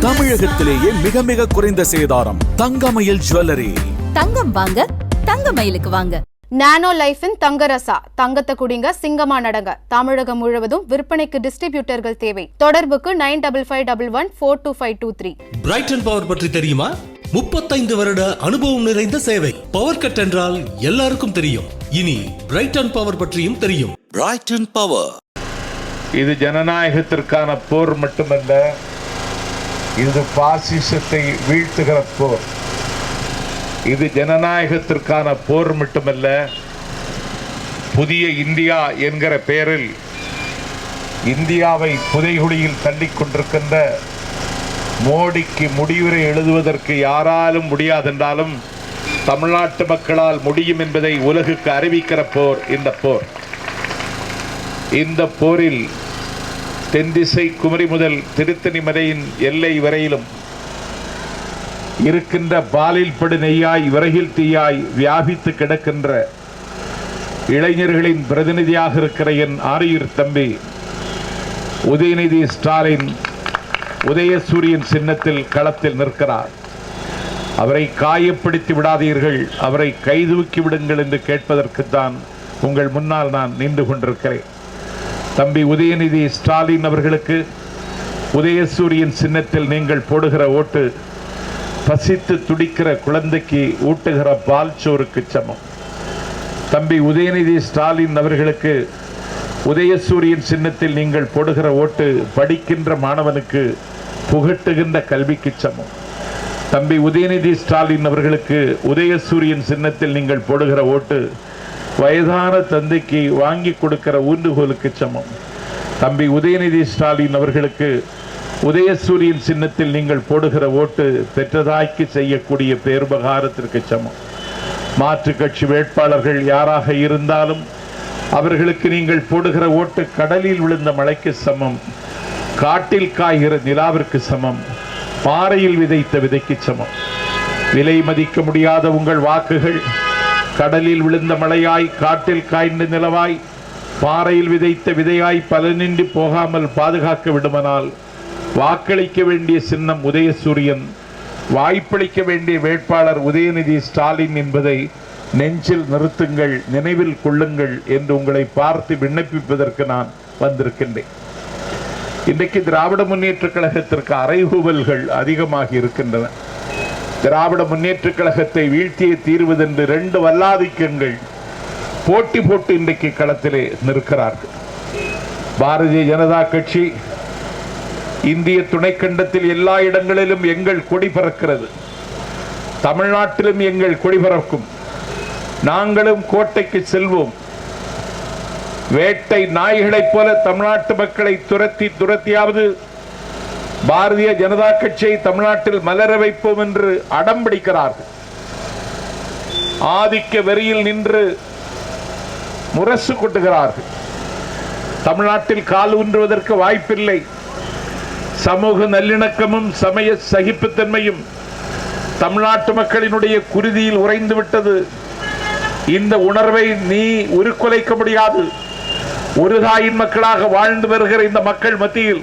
தமிழகத்திலேயே மிக மிக குறைந்த சேதாரம் தங்கமயில் ஜுவல்லரி. தங்கம் வாங்க தங்கமயிலுக்கு வாங்க. நானோ லைஃபின் தங்கரசா தங்கத்தை குடிங்க சிங்கமா நடங்க. தமிழகம் முழுவதும் விற்பனைக்கு டிஸ்ட்ரிபியூட்டர்கள் தேவை. தொடர்புக்கு 9551142523. பிரைட்டன் பவர் பற்றி தெரியுமா? 35 வருட அனுபவம் நிறைந்த சேவை. பவர் கட் என்றால் எல்லாருக்கும் தெரியும். இனி பிரைட்டன் பவர் பற்றியும் தெரியும். Brayton power. இது ஜனநாயகத்திற்கான போர் மட்டுமல்ல, இது பாசிசத்தை வீழ்த்துகிற போர். இது ஜனநாயகத்திற்கான போர் மட்டுமல்ல, புதிய இந்தியா என்கிற பெயரில் இந்தியாவை புதைகுழியில் தள்ளிக் கொண்டிருக்கின்ற மோடிக்கு முடிவுரை எழுதுவதற்கு யாராலும் முடியாதென்றாலும் தமிழ்நாட்டு மக்களால் முடியும் என்பதை உலகுக்கு அறிவிக்கிற போர் இந்த போர். இந்த போரில் தென்திசை குமரி முதல் திருத்தணி மலையின் எல்லை வரையிலும் இருக்கின்ற பாலில் படு நெய்யாய் விறகில் தீயாய் வியாபித்து கிடக்கின்ற இளைஞர்களின் பிரதிநிதியாக இருக்கிற என் ஆரியூர் தம்பி உதயநிதி ஸ்டாலின் உதயசூரியன் சின்னத்தில் களத்தில் நிற்கிறார். அவரை காயப்படுத்தி விடாதீர்கள், அவரை கைதூக்கி விடுங்கள் என்று கேட்பதற்குத்தான் உங்கள் முன்னால் நான் நின்று கொண்டிருக்கிறேன். தம்பி உதயநிதி ஸ்டாலின் அவர்களுக்கு உதயசூரியன் சின்னத்தில் நீங்கள் போடுகிற ஓட்டு பசித்து துடிக்கிற குழந்தைக்கு ஊட்டுகிற பால் சோறுக்கு சமம். தம்பி உதயநிதி ஸ்டாலின் அவர்களுக்கு உதயசூரியன் சின்னத்தில் நீங்கள் போடுகிற ஓட்டு படிக்கின்ற மாணவனுக்கு புகட்டுகின்ற கல்விக்கு சமம். தம்பி உதயநிதி ஸ்டாலின் அவர்களுக்கு உதயசூரியன் சின்னத்தில் நீங்கள் போடுகிற ஓட்டு வயதான தந்தைக்கு வாங்கி கொடுக்கிற ஊன்றுகோலுக்கு சமம். தம்பி உதயநிதி ஸ்டாலின் அவர்களுக்கு உதயசூரியன் சின்னத்தில் நீங்கள் போடுகிற ஓட்டு பெற்றதாய்க்கு செய்யக்கூடிய பேருபகாரத்திற்கு சமம். மாற்று கட்சி வேட்பாளர்கள் யாராக இருந்தாலும் அவர்களுக்கு நீங்கள் போடுகிற ஓட்டு கடலில் விழுந்த மழைக்கு சமம், காட்டில் காய்கிற நிலாவிற்கு சமம், பாறையில் விதைத்த விதைக்கு சமம். விலை மதிக்க முடியாத உங்கள் வாக்குகள் கடலில் விழுந்த மழையாய், காட்டில் காய்ந்த நிலவாய், பாறையில் விதைத்த விதையாய் பலனின்றி போகாமல் பாதுகாக்க விடுமானால் வாக்களிக்க வேண்டிய சின்னம் உதயசூரியன், வாய்ப்பளிக்க வேண்டிய வேட்பாளர் உதயநிதி ஸ்டாலின் என்பதை நெஞ்சில் நிறுத்துங்கள், நினைவில் கொள்ளுங்கள் என்று உங்களை பார்த்து விண்ணப்பிப்பதற்கு நான் வந்திருக்கின்றேன். இன்றைக்கு திராவிட முன்னேற்ற கழகத்திற்கு அறைகூவல்கள் அதிகமாக இருக்கின்றன. திராவிட முன்னேற்ற கழகத்தை வீழ்த்தியே தீர்வதென்று 2 வல்லாதிக்கங்கள் போட்டி போட்டு இன்றைக்கு களத்திலே நிற்கிறார்கள். பாரதிய ஜனதா கட்சி இந்திய துணைக்கண்டத்தில் எல்லா இடங்களிலும் எங்கள் கொடி பறக்கிறது, தமிழ்நாட்டிலும் எங்கள் கொடி பறக்கும், நாங்களும் கோட்டைக்கு செல்வோம், வேட்டை நாய்களைப் போல தமிழ்நாட்டு மக்களை துரத்தியாவது பாரதிய ஜனதா கட்சியை தமிழ்நாட்டில் மலர வைப்போம் என்று அடம் பிடிக்கிறார்கள். ஆதிக்க வெறியில் நின்று முரசு கொட்டுகிறார்கள். தமிழ்நாட்டில் கால் ஊன்றுவதற்கு வாய்ப்பில்லை. சமூக நல்லிணக்கமும் சமய சகிப்புத்தன்மையும் தமிழ்நாட்டு மக்களினுடைய குருதியில் உறைந்து விட்டது. இந்த உணர்வை நீ உருக்குலைக்க முடியாது. ஒரு தாயின் மக்களாக வாழ்ந்து வருகிற இந்த மக்கள் மத்தியில்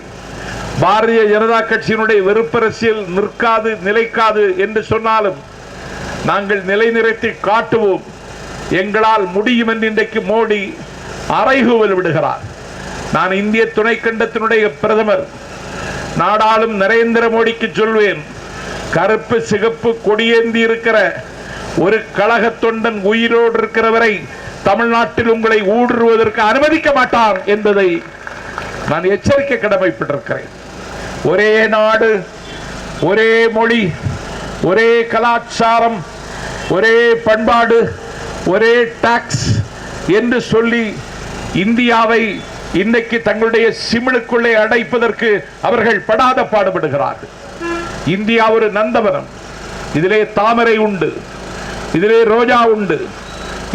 பாரதிய ஜனதா கட்சியினுடைய வெறுப்பரசியல் நிற்காது, நிலைக்காது என்று சொன்னாலும் நாங்கள் நிலைநிறுத்தி காட்டுவோம், எங்களால் முடியும் என்று இன்றைக்கு மோடி அறைகூவல் விடுகிறார். நான் இந்திய துணைக்கண்டத்தினுடைய பிரதமர் நாடாளும் நரேந்திர மோடிக்கு சொல்வேன், கருப்பு சிகப்பு கொடியேந்தி இருக்கிற ஒரு கழக தொண்டன் உயிரோடு இருக்கிறவரை தமிழ்நாட்டில் உங்களை ஊடுருவதற்கு அனுமதிக்க மாட்டார் என்பதை நான் எச்சரிக்கை கடமைப்பட்டிருக்கிறேன். ஒரே நாடு, ஒரே மொழி, ஒரே கலாச்சாரம், ஒரே பண்பாடு, ஒரே டாக்ஸ் என்று சொல்லி இந்தியாவை இன்னைக்கு தங்களுடைய சிமிழுக்குள்ளே அடைப்பதற்கு அவர்கள் படாத பாடுபடுகிறார்கள். இந்தியா ஒரு நந்தவனம். இதிலே தாமரை உண்டு, இதிலே ரோஜா உண்டு,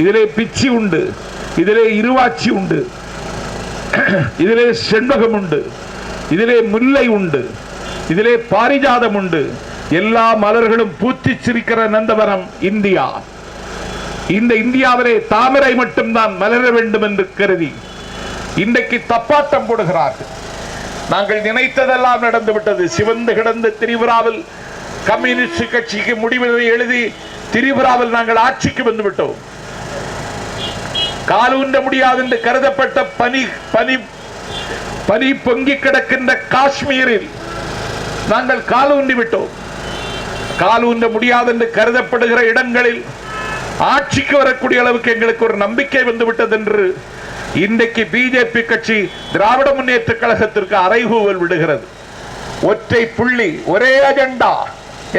இதிலே பிச்சி உண்டு, இதிலே இருவாச்சி உண்டு, இதிலே செண்பகம் உண்டு, இதிலே முல்லை உண்டு, இதிலே பாரிஜாதம் உண்டு. எல்லா மலர்களும் பூத்தி சிரிக்கிற நந்தவனம் இந்தியா. இந்த இந்தியாவிலே தாமரை மட்டும்தான் மலர வேண்டும் என்று கருதி இன்றைக்கு தப்பாட்டம் போடுகிறார்கள். நாங்கள் நினைத்ததெல்லாம் நடந்துவிட்டது. சிவந்து கிடந்த திரிபுராவில் கம்யூனிஸ்ட் கட்சிக்கு முடிவுரை எழுதி திரிபுராவில் நாங்கள் ஆட்சிக்கு வந்து விட்டோம். காலூன்ற முடியாது என்று கருதப்பட்ட பனி பொங்கி கிடக்கின்ற காஷ்மீரில் நாங்கள் காலூன்றி விட்டோம். காலூன்ற முடியாது என்று கருதப்படுகிற இடங்களில் ஆட்சிக்கு வரக்கூடிய அளவுக்கு எங்களுக்கு ஒரு நம்பிக்கை வந்துவிட்டது என்று இன்றைக்கு பிஜேபி கட்சி திராவிட முன்னேற்ற கழகத்திற்கு அறைகூவல் விடுகிறது. ஒற்றை புள்ளி, ஒரே அஜெண்டா.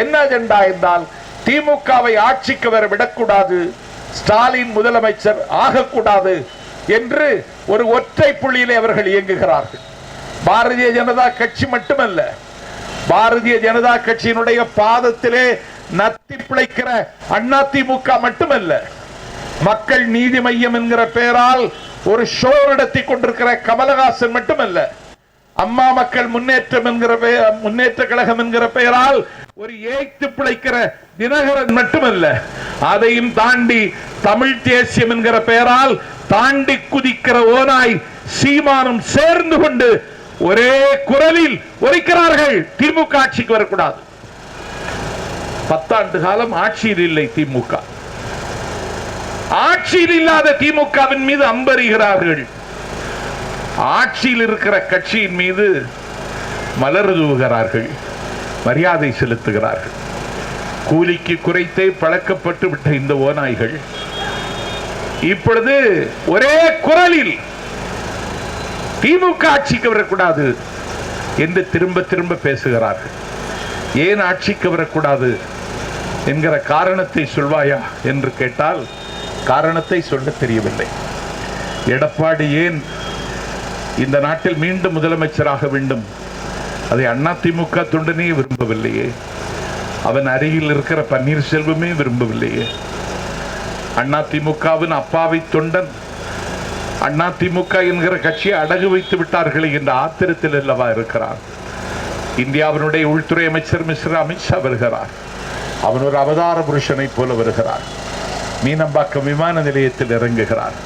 என்ன அஜெண்டா என்றால் திமுகவை ஆட்சிக்கு வர விடக்கூடாது, ஸ்டாலின் முதலமைச்சர் ஆகக்கூடாது என்று ஒரு ஒற்றை புள்ளியிலே அவர்கள் இயங்குகிறார்கள். பாரதிய ஜனதா கட்சி மட்டுமல்ல, பாரதிய ஜனதா கட்சியினுடைய பாதத்திலே நத்தி பிழைக்கிற அதிமுக மட்டுமல்ல, மக்கள் நீதி மையம் என்கிற பெயரால் ஒரு ஷோ நடத்தி கொண்டிருக்கிற கமலஹாசன் மட்டுமல்ல, அம்மா மக்கள் முன்னேற்ற கழகம் என்கிற பெயரால் ஒரு ஏய்த்து பிழைக்கிற தினகரன் மட்டுமல்ல, அதையும் தாண்டி தமிழ் தேசியம் என்கிற பெயரால் தாண்டி குதிக்கிற ஓனாய் சீமானும் சேர்ந்து கொண்டு ஒரே குரலில் ஒலிக்கிறார்கள், திமுக ஆட்சிக்கு வரக்கூடாது. 10 ஆண்டு காலம் ஆட்சியில் இல்லை திமுக. ஆட்சியில் இல்லாத திமுகவின் மீது அம்பறிகிறார்கள். ஆட்சியில் இருக்கிற கட்சியின் மீது மலர் தூவுகிறார்கள், மரியாதை செலுத்துகிறார்கள். கூலிக்கு குறைத்தே பழக்கப்பட்டு விட்ட இந்த ஓநாய்கள் இப்பொழுது ஒரே குரலில் திமுக ஆட்சிக்கு வரக்கூடாது என்று திரும்ப திரும்ப பேசுகிறார்கள். ஏன் ஆட்சிக்கு வரக்கூடாது என்கிற காரணத்தை சொல்வாயா என்று கேட்டால் காரணத்தை சொல்ல தெரியவில்லை. எடப்பாடி ஏன் இந்த நாட்டில் மீண்டும் முதலமைச்சராக வேண்டும், அதை அதிமுக தொண்டனே விரும்பவில்லையே, அவன் அருகில் இருக்கிற பன்னீர்செல்வமே விரும்பவில்லையே. அதிமுகவின் அப்பாவி தொண்டன் அதிமுக என்கிற கட்சியை அடகு வைத்து விட்டார்களே என்ற ஆத்திரத்தில் அல்லவா இருக்கிறார். இந்தியாவினுடைய உள்துறை அமைச்சர் மிஸ்டர் அமித்ஷா வருகிறார். அவன் ஒரு அவதார புருஷனை போல வருகிறார். மீனம்பாக்கம் விமான நிலையத்தில் இறங்குகிறார்.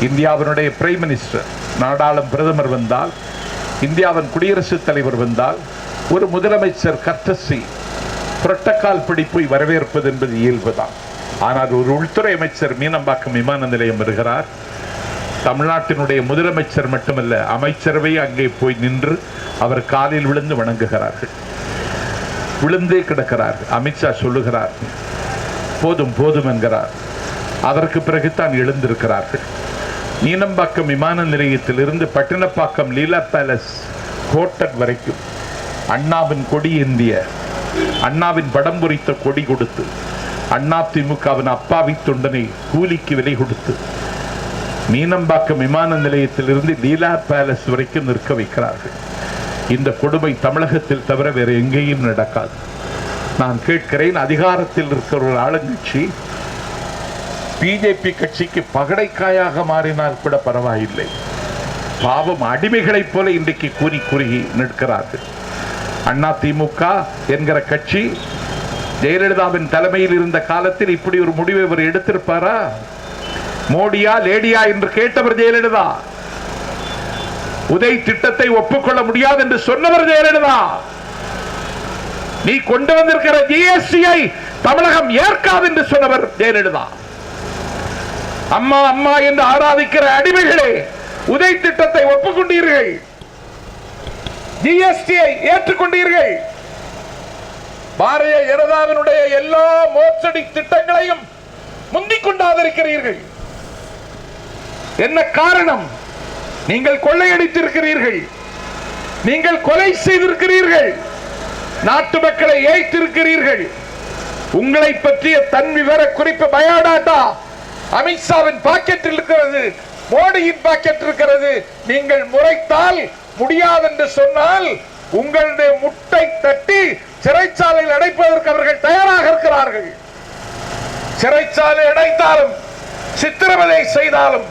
இந்தியாவினுடைய பிரைம் மினிஸ்டர், நாடாளும் பிரதமர் வந்தால், இந்தியாவின் குடியரசுத் தலைவர் வந்தால், ஒரு முதலமைச்சர் கர்டசி புரோட்டோகால் படி போய் வரவேற்பது என்பது இயல்புதான். ஆனால் ஒரு உள்துறை அமைச்சர் மீனம்பாக்கம் விமான நிலையம் வருகிறார். தமிழ்நாட்டினுடைய முதலமைச்சர் மட்டுமல்ல, அமைச்சரவை அங்கே போய் நின்று அவர் காலில் விழுந்து வணங்குகிறார்கள், விழுந்தே கிடக்கிறார்கள். அமித்ஷா சொல்லுகிறார், போதும் போதும் என்கிறார். அதற்கு பிறகுதான் எழுந்திருக்கிறார்கள். மீனம்பாக்கம் விமான நிலையத்தில் இருந்து பட்டினப்பாக்கம் லீலா பேலஸ் ஹோட்டல் வரைக்கும் அண்ணாவின் கொடி ஏந்திய, அண்ணாவின் படம் பொறித்த கொடி கொடுத்து, அதிமுகவின் அப்பாவி தொண்டனை கூலிக்கு விலை கொடுத்து மீனம்பாக்கம் விமான நிலையத்தில் இருந்து லீலா பேலஸ் வரைக்கும் நிற்க வைக்கிறார்கள். இந்த கொடுமை தமிழகத்தில் தவிர வேற எங்கேயும் நடக்காது. நான் கேட்கிறேன், அதிகாரத்தில் இருக்கிற ஒரு ஆளுங்கட்சி பிஜேபி கட்சிக்கு பகடைக்காயாக மாறினால் கூட பரவாயில்லை, பாவம் அடிமைகளைப் போல இன்றைக்கு கூறி குறுகி நிற்கிறார்கள். அதிமுக என்கிற கட்சி ஜெயலலிதாவின் தலைமையில் இருந்த காலத்தில் இப்படி ஒரு முடிவை அவர் எடுத்திருப்பாரா? மோடியா லேடியா என்று கேட்டவர் ஜெயலலிதா. உதய் திட்டத்தை ஒப்புக்கொள்ள முடியாது என்று சொன்னவர் ஜெயலலிதா. நீ கொண்டு வந்திருக்கிற ஜிஎஸ்டியை தமிழகம் ஏற்காது என்று சொன்னவர் ஜெயலலிதா. அம்மா அம்மா என்று ஆராதிக்கிற அடிமைகளே, உதய் திட்டத்தை ஒப்புக்கொண்டீர்கள், ஜிஎஸ்டியை ஏற்றுக்கொண்டீர்கள். பாரதிய ஜனதாவினுடைய எல்லா மோசடி திட்டங்களையும் முந்திக் கொண்டாதிருக்கிறீர்கள். என்ன காரணம்? நீங்கள் கொள்ளையடித்திருக்கிறீர்கள், நீங்கள் கொலை செய்திருக்கிறீர்கள், நாட்டு மக்களை ஏய்த்திருக்கிறீர்கள். உங்களை பற்றிய தன் விவர குறிப்பு பயோடாட்டா அமித்ஷாவின் பாக்கெட்டில் இருக்கிறது, மோடியின் பாக்கெட் இருக்கிறது. நீங்கள் முறைத்தால் முடியாது என்று சொன்னால் உங்களுடைய முட்டை தட்டி சிறைச்சாலையில் அடைப்பதற்கு அவர்கள் தயாராக இருக்கிறார்கள். சிறைச்சாலை அடைத்தாலும் சித்திரவதை செய்தாலும்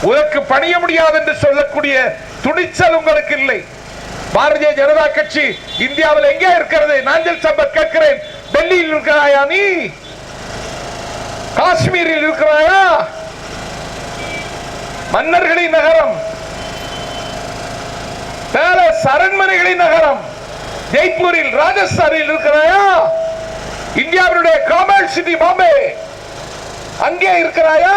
உனக்கு பணிய முடியாது என்று சொல்லக்கூடிய துணிச்சல் உங்களுக்கு இல்லை. பாரதிய ஜனதா கட்சி இந்தியாவில் எங்கே இருக்கிறது? நாஞ்சல் சம்பத் கேட்கிறேன், டெல்லியில் இருக்கிறாயா நீ? காஷ்மீரில் இருக்கிறாயா? மன்னர்களின் நகரம், பேலஸ் அரண்மனைகளின் நகரம் ஜெய்ப்பூரில் ராஜஸ்தானில் இருக்கிறாயா? இந்தியாவினுடைய காமர்ஸ் சிட்டி பாம்பே அங்கே இருக்கிறாயா?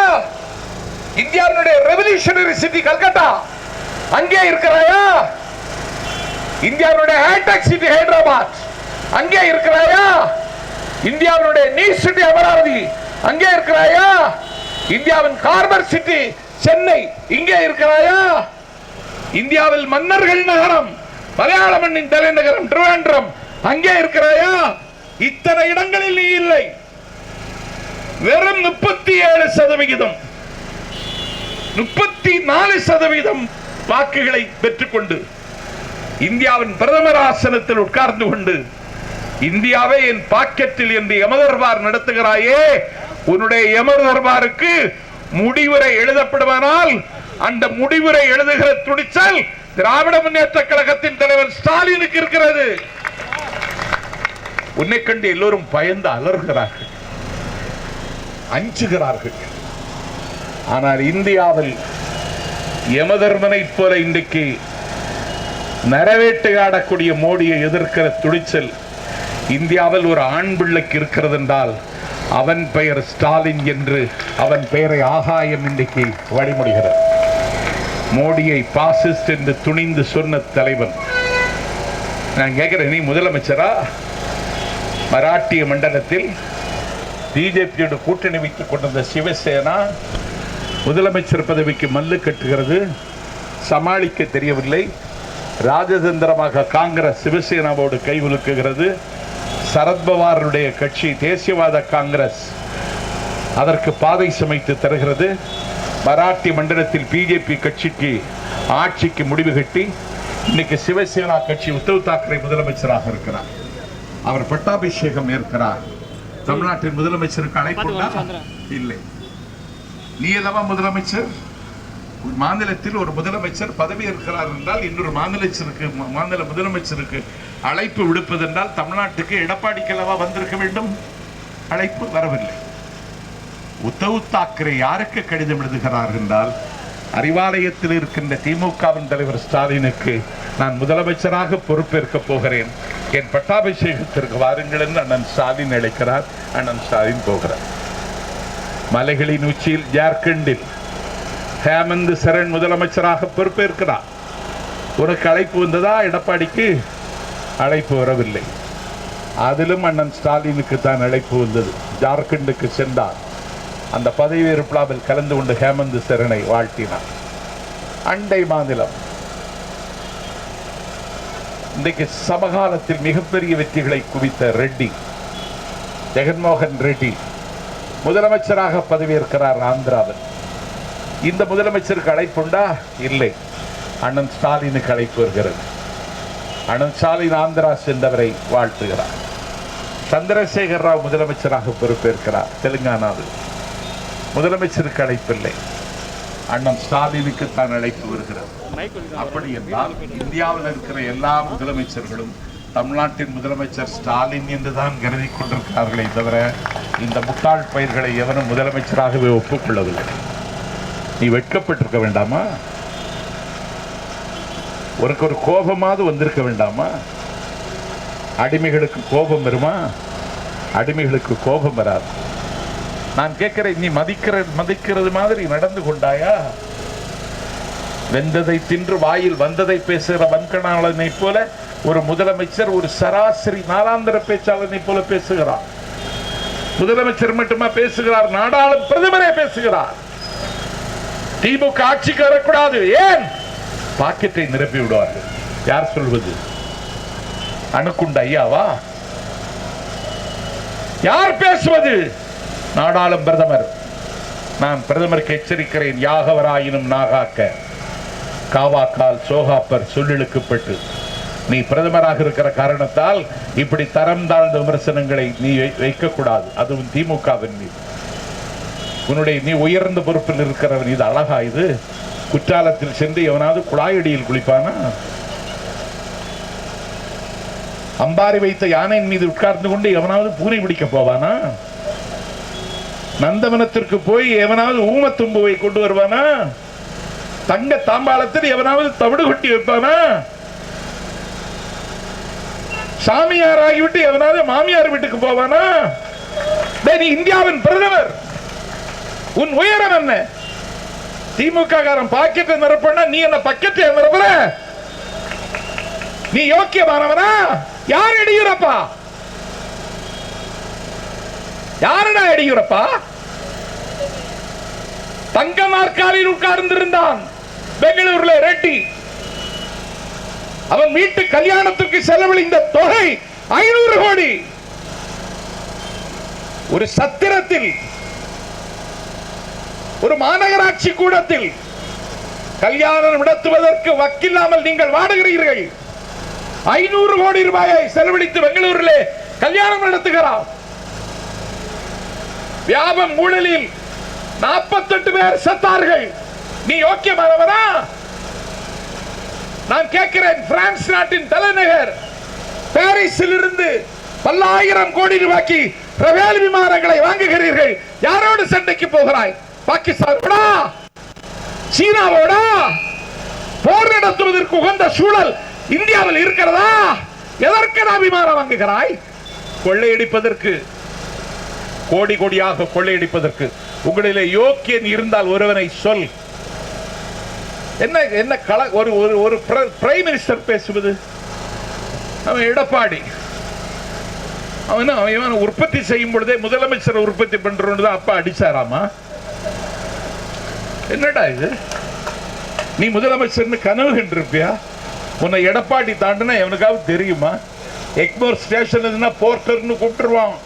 இந்தியாவினுடைய ரெவல்யூஷனரி சிட்டி கல்கத்தா அங்கே இருக்கிறாயா? இந்தியாவினுடைய ஹைடெக் சிட்டி ஹைதராபாத் அங்கே இருக்கிறாயா? இந்தியாவினுடைய நீ சிட்டி அமராவதி அங்கே இருக்கிறாயா? இந்தியாவின் கார்பர் சிட்டி சென்னை இங்கே இருக்கிறாயா? இந்தியாவில் மன்னர்கள் நகரம் மலையாள மண்ணின் தலைநகரம் திருவேண்டரம் அங்கே இருக்கிறாயா? இத்தனை இடங்களில் நீ இல்லை. வெறும் 37%, 34% வாக்குகளை பெற்றுக்கொண்டு இந்தியாவின் பிரதமர் ஆசனத்தில் உட்கார்ந்து கொண்டு இந்தியாவே என் பாக்கெட்டில் என்று யமதர்பார் நடத்துகிறாயே, உன்னுடைய யமதர்பாருக்கு முடிவுரை எழுதப்படுவானால் அந்த முடிவுரை எழுதுகிற துணிச்சல் திராவிட முன்னேற்ற கழகத்தின் தலைவர் ஸ்டாலினுக்கு இருக்கிறது. உன்னை கண்டு எல்லோரும் பயந்து அலறுகிறார்கள், அஞ்சுகிறார்கள். ஆனால் இந்தியாவில் யமதர்மனை போல இன்றைக்கு நிறைவேற்றாடக்கூடிய மோடியை எதிர்க்கிற துணிச்சல் இந்தியாவில் ஒரு ஆண் பிள்ளைக்கு இருக்கிறது என்றால் அவன் பெயர் ஸ்டாலின் என்று அவன் பெயரை ஆகாயம் இன்றைக்கு வழிமொழிகிறார். மோடியை பாசிஸ்ட் என்று துணிந்து சொன்ன தலைவன். நான் கேட்கிறேன், நீ முதலமைச்சரா? மராட்டிய மண்டலத்தில் பிஜேபியோட கூட்டணி வைத்துக் கொண்டிருந்த சிவசேனா முதலமைச்சர் பதவிக்கு மல்லு கட்டுகிறது, சமாளிக்க தெரியவில்லை. ராஜதந்திரமாக காங்கிரஸ் சிவசேனாவோடு கை உலுக்குகிறது. சரத்பவாருடைய கட்சி தேசியவாத காங்கிரஸ் அதற்கு பாதை சமைத்து தருகிறது. மராட்டிய மண்டலத்தில் பிஜேபி கட்சிக்கு ஆட்சிக்கு முடிவு கட்டி இன்னைக்கு சிவசேனா கட்சி உத்தவ் தாக்கரே முதலமைச்சராக இருக்கிறார். அவர் பட்டாபிஷேகம் ஏற்கிறார். தமிழ்நாட்டின் முதலமைச்சருக்கு அழைப்பு இல்லை. நீ அல்லவா முதலமைச்சர்? ஒரு மாநிலத்தில் ஒரு முதலமைச்சர் பதவி இருக்கிறார் என்றால் இன்னொரு மாநில முதலமைச்சருக்கு அழைப்பு விடுப்பதென்றால் தமிழ்நாட்டுக்கு எடப்பாடிக்கு அல்லவா வந்திருக்க வேண்டும். அழைப்பு வரவில்லை. உத்தவ் தாக்கரே யாருக்கு கடிதம் எழுதுகிறார் என்றால், அறிவாலயத்தில் இருக்கின்ற திமுகவின் தலைவர் ஸ்டாலினுக்கு நான் முதலமைச்சராக பொறுப்பேற்க போகிறேன், என் பட்டாபிஷேகத்திற்கு வாருங்கள் என்று அண்ணன் ஸ்டாலின் அழைக்கிறார். அண்ணன் ஸ்டாலின் போகிறார். மலைகளின் உச்சியில் ஜார்க்கண்டில் ஹேமந்த் சரண் முதலமைச்சராக பொறுப்பேற்கிறார். உனக்கு அழைப்பு வந்ததா? எடப்பாடிக்கு அழைப்பு வரவில்லை. அதிலும் அண்ணன் ஸ்டாலினுக்கு தான் அழைப்பு வந்தது. ஜார்க்கண்டுக்கு சென்றார். அந்த பதவி விழாவில் கலந்து கொண்டு ஹேமந்த் சரணை வாழ்த்தினார். அண்டை மாநிலம் இன்றைக்கு சமகாலத்தில் மிகப்பெரிய வெற்றிகளை குவித்த ரெட்டி, ஜெகன்மோகன் ரெட்டி முதலமைச்சராக பதவியேற்கிறார் ஆந்திராவில். இந்த முதலமைச்சருக்கு அழைப்புண்டா? இல்லை. அண்ணன் ஸ்டாலினுக்கு அழைப்பு வருகிறது. அண்ணன் ஸ்டாலின் ஆந்திரா சென்றவரை வாழ்த்துகிறார். சந்திரசேகர் ராவ் முதலமைச்சராக பொறுப்பேற்கிறார் தெலுங்கானாவில். முதலமைச்சருக்கு அழைப்பில்லை. அண்ணன் ஸ்டாலினுக்கு தான் அழைப்பு வருகிறது. அப்படி என்றால் இந்தியாவில் இருக்கிற எல்லா முதலமைச்சர்களும் தமிழ்நாட்டின் முதலமைச்சர் ஸ்டாலின் என்றுதான் கருதி கொண்டிருக்கிறார்களே தவிர இந்த முட்டாள் பயிர்களை எவனும் முதலமைச்சராகவே ஒப்புக்கொள்ளவில்லை. நீ வெட்கப்பட்டிருக்க வேண்டாமா? ஒரு கோபமாவது வந்திருக்க வேண்டாமா? அடிமைகளுக்கு கோபம் வருமா? அடிமைகளுக்கு கோபம் வராது. நான் கேட்கிறேன், நீ மதிக்கிறது மாதிரி நடந்து கொண்டாயா? வெந்ததை தின்று வாயில் வந்ததை பேசுகிற வன்கணாளனை போல ஒரு முதலமைச்சர் ஒரு சராசரி நாளாந்திர பேச்சாளனை போல பேசுகிறார். முதலமைச்சர் மட்டுமா பேசுகிறார்? நாடாளும் பிரதமரே பேசுகிறார். திமுக ஆட்சிக்கு வரக்கூடாது. ஏன்? பாக்கெட்டை நிரப்பி விடுவார்கள். யார் சொல்வது? அணுக்குண்ட ஐயாவா? யார் பேசுவது? நாடாளும் பிரதமர். நான் பிரதமருக்கு எச்சரிக்கிறேன், யாகவராயினும் நாகாக்க காவாக்கால் சோகாப்பர் சொல்லிழுக்கப்பட்டு நீ பிரதமராக இருக்கிற காரணத்தால் இப்படி தரம் தாழ்ந்த விமர்சனங்களை நீ வைக்கக்கூடாது. அதுவும் திமுகவின் மீது. நீ உயர்ந்த பொறுப்பில் இருக்கிறவன். இது அழகா? இது குற்றாலத்தில் சென்று எவனாவது குழாயடியில் குளிப்பானா? அம்பாரி வைத்த யானையின் மீது உட்கார்ந்து கொண்டு எவனாவது பூனை பிடிக்க போவானா? நந்தவனத்திற்கு போய் எவனாவது ஊமத்தும்புவை கொண்டு வருவானா? தங்க தாம்பாளத்தில் எவனாவது தவிடு கொட்டி வைப்பானா? சாமியார் ஆகிவிட்டு எவனாவது மாமியார் வீட்டுக்கு போவானா? நீ இந்தியாவின் பிரதமர், உன் உயரம் என்ன? திமுக காரன் பாக்கெட்டை நிரப்பா, நீ என்ன பக்கெட்டை நிரப்புற? நீ யோக்கியமானவனா? யார் எடியூரப்பா? யாருடா எடியூரப்பா? தங்க நாற்காலியில் உட்கார்ந்திருந்தான் பெங்களூர்ல ரெட்டி. அவன் வீட்டு கல்யாணத்துக்கு செலவழிந்த தொகை 500 கோடி. ஒரு சத்திரத்தில், ஒரு மாநகராட்சி கூடத்தில் கல்யாணம் நடத்துவதற்கு வக்கில்லாமல் நீங்கள் வாடுகிறீர்கள். 500 கோடி ரூபாயை செலவழித்து பெங்களூரிலே கல்யாணம் நடத்துகிறார். வியாபம் ஊழலில் 48 பேர் செத்தார்கள். நீ யோக்கியமானவனா? நான் கேட்கிறேன், பிரான்ஸ் நாட்டின் தலைநகர் பாரிஸில் இருந்து பல்லாயிரம் கோடி ரூபாய்க்கு ரஃபேல் விமானங்களை வாங்குகிறீர்கள். யாரோடு சண்டைக்கு போகிறாய்? பாகிஸ்தானோட, சீனாவோட போர் நடத்துவதற்கு உகந்த சூழல் இந்தியாவில் இருக்கிறதா? எதற்கு நான் விமானம் வாங்குகிறாய்? கொள்ளையடிப்பதற்கு, கோடி கோடியாக கொள்ளையடிப்பதற்கு. உங்களிலே யோக்கியன் இருந்தால் ஒருவனை சொல். என்ன என்ன ஒரு பிரைம் மினிஸ்டர் பேசுவது? அவன் எடப்பாடி, அவன் உற்பத்தி செய்யும் பொழுதே முதலமைச்சர் உற்பத்தி பண்றது அப்பா அடிச்சாராமா? என்னடா இது? நீ முதலமைச்சர் கனவு கண்டிருப்பியா? உன்னை எடப்பாடி தாண்டினா எவனுக்காவது தெரியுமா? எக்மோர் ஸ்டேஷன் போர்ட்டர்னு கூப்பிட்டுருவான்.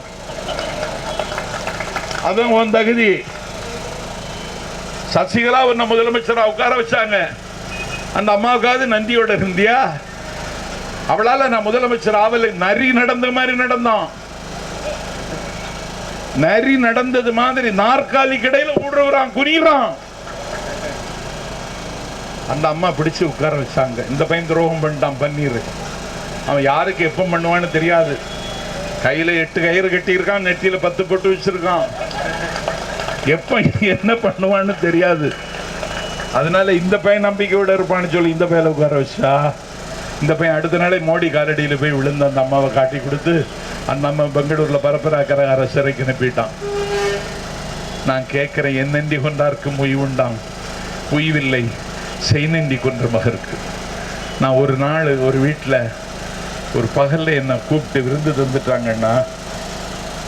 அதான் உன் தகுதி. சசிகலா உன்னை முதலமைச்சரா உட்கார வச்சாங்க. அந்த அம்மாவுக்காவது நந்தியோட இருந்தியா? அவளால நான் முதலமைச்சர் ஆவலை. நரி நடந்த மாதிரி நடந்தான். நரி நடந்தது மாதிரி நாற்காலி கடையில் ஊடுறான், குனிறான். அந்த அம்மா பிடிச்சு உட்கார வச்சாங்க. இந்த பையன் துரோகம் பண்ணிட்டான், பன்னீர். அவன் யாருக்கு எப்ப பண்ணுவான்னு தெரியாது. கையில 8 கயிறு கட்டி இருக்கான், நெத்தியில 10 பொட்டு வச்சிருக்கான். எப்ப என்ன பண்ணுவான்னு தெரியாது. அதனால இந்த பையன் நம்பிக்கையோட இருப்பான்னு சொல்லி இந்த பையனை உட்கார வச்சா, இந்த பையன் அடுத்த நாளே மோடி காலடியில போய் விழுந்து அந்த அம்மாவை காட்டி கொடுத்து அந்த அம்மா பெங்களூர்ல பரப்பராக்கிற சிறைக்கு அனுப்பிட்டான். நான் கேட்கிறேன், என்னெந்தி கொண்டார்க்கும் உய்வுண்டாம், உய்வில்லை செய்நெந்தி கொன்ற மகருக்கு. நான் ஒரு நாள் ஒரு வீட்டில் ஒரு பகல்ல என்னை கூப்பிட்டு விருந்து தந்துட்டாங்கன்னா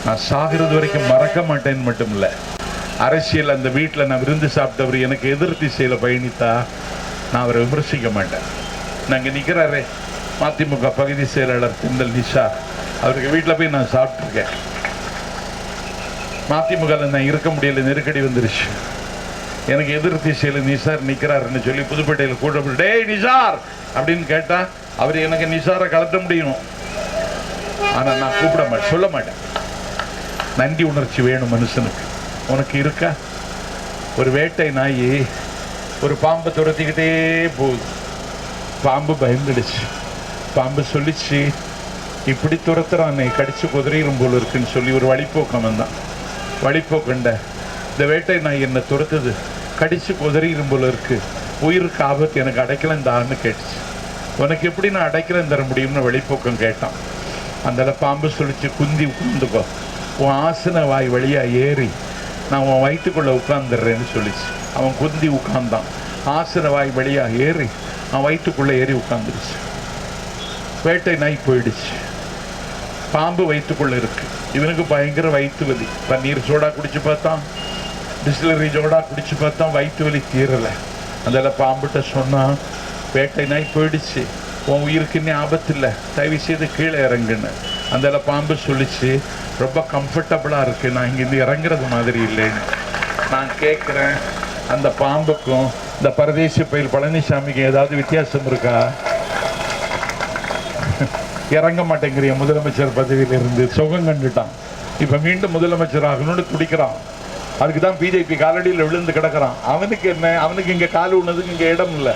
நான் சாகிறது வரைக்கும் மறக்க மாட்டேன்னு மட்டும் இல்லை, அரசியல் அந்த வீட்டில் நான் விருந்து சாப்பிட்டவர் எனக்கு எதிர் திசையில் பயணித்தா நான் அவரை விமர்சிக்க மாட்டேன். நாங்கள் நிற்கிறாரே மதிமுக பகுதி செயலாளர் திண்டல் நிஷா, அவருக்கு வீட்டில் போய் நான் சாப்பிட்ருக்கேன். மதிமுகவில் நான் இருக்க முடியல, நெருக்கடி வந்துருச்சு. எனக்கு எதிர் திசையில் நிசார் நிற்கிறாருன்னு சொல்லி புதுப்பேட்டையில் கூட்ட, டேய் நிசார் அப்படின்னு கேட்டா அவர் எனக்கு நிசாரை கலட்ட முடியும். ஆனால் நான் கூப்பிட மாட்டேன், சொல்ல மாட்டேன். நன்றி உணர்ச்சி வேணும் மனுஷனுக்கு. உனக்கு இருக்கா? ஒரு வேட்டை நாய் ஒரு பாம்பை துரத்திக்கிட்டே போகுது. பாம்பு பயந்துடுச்சு. பாம்பு சொல்லிச்சு, இப்படி துரத்துறான் கடிச்சு குதிரையிலும் போல இருக்குன்னு சொல்லி ஒரு வழிப்போக்கம் வந்தான். வழிப்போக்கண்ட இந்த வேட்டை நாய் என்ன துரத்துது, கடிச்சு குதிரையிலும் போல இருக்கு, உயிருக்கு ஆபத்து, எனக்கு அடைக்கலம் தான்னு கேட்டுச்சு. உனக்கு எப்படி நான் அடைக்கலம் தர முடியும்னு வழிப்போக்கம் கேட்டான். அந்த பாம்பு சொல்லிச்சு, குந்தி உட்காந்துக்கோ, உன் ஆசன வாய் வழியா ஏறி நான் உன் வயிற்றுக்குள்ள உட்கார்ந்துடுறேன்னு சொல்லிச்சு. அவன் குந்தி உட்கார்ந்தான். ஆசன வாய் வழியா ஏறி அவன் வயிற்றுக்குள்ள ஏறி உட்கார்ந்துருச்சு. வேட்டை நாய் போயிடுச்சு. பாம்பு வயிற்றுக்குள்ள இருக்கு. இவனுக்கு பயங்கர வயிற்று வலி. பன்னீர் சோடா குடிச்சு பார்த்தான், டிஸ்டிலரி சோடா குடிச்சு பார்த்தான், வயிற்று வலி தீரலை. அதில் பாம்புகிட்ட சொன்னான், வேட்டை நாய் போயிடுச்சு, உன் உயிருக்கு இன்னும் ஆபத்து இல்லை, தயவு செய்து கீழே இறங்குன்னு. அந்த பாம்பு சொல்லிச்சு, ரொம்ப கம்ஃபர்டபுளாக இருக்கு, நான் இங்கேருந்து இறங்குறது மாதிரி இல்லைன்னு. நான் கேட்குறேன், அந்த பாம்புக்கும் இந்த பரதேசி பயில் பழனிசாமிக்கு ஏதாவது வித்தியாசம் இருக்கா? இறங்க மாட்டேங்கிறிய முதலமைச்சர் பதவியில இருந்து, சுகம் கண்டுட்டான். இப்ப மீண்டும் முதலமைச்சர் ஆகணும்னு துடிக்கிறான். அதுக்கு தான் பிஜேபி காலடியில் விழுந்து கிடக்கிறான். அவனுக்கு என்ன? அவனுக்கு இங்க கால் உண்ணதுக்கு இங்க இடம் இல்லை.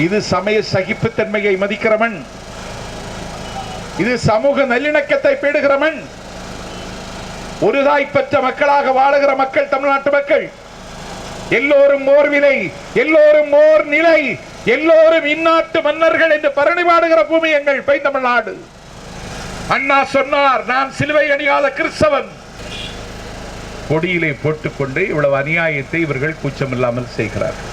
இது சமய சகிப்புத்தன்மையை மதிக்கிறவன், இது சமூக நல்லிணக்கத்தை பேடுகிறவன், ஒரு தாய் பெற்ற மக்களாக வாழுகிற மக்கள் தமிழ்நாட்டு மக்கள். எல்லோரும் ஓர் விலை, எல்லோரும் ஓர் நிலை, எல்லோரும் இந்நாட்டு மன்னர்கள் என்று பரணி பாடுகிற பூமி எங்கள் பைந்தமிழ்நாடு. அண்ணா சொன்னார், நான் சிலுவை அணியாத கிறிஸ்தவன். கொடியிலே போட்டுக்கொண்டு இவ்வளவு அநியாயத்தை இவர்கள் கூச்சமில்லாமல் செய்கிறார்கள்.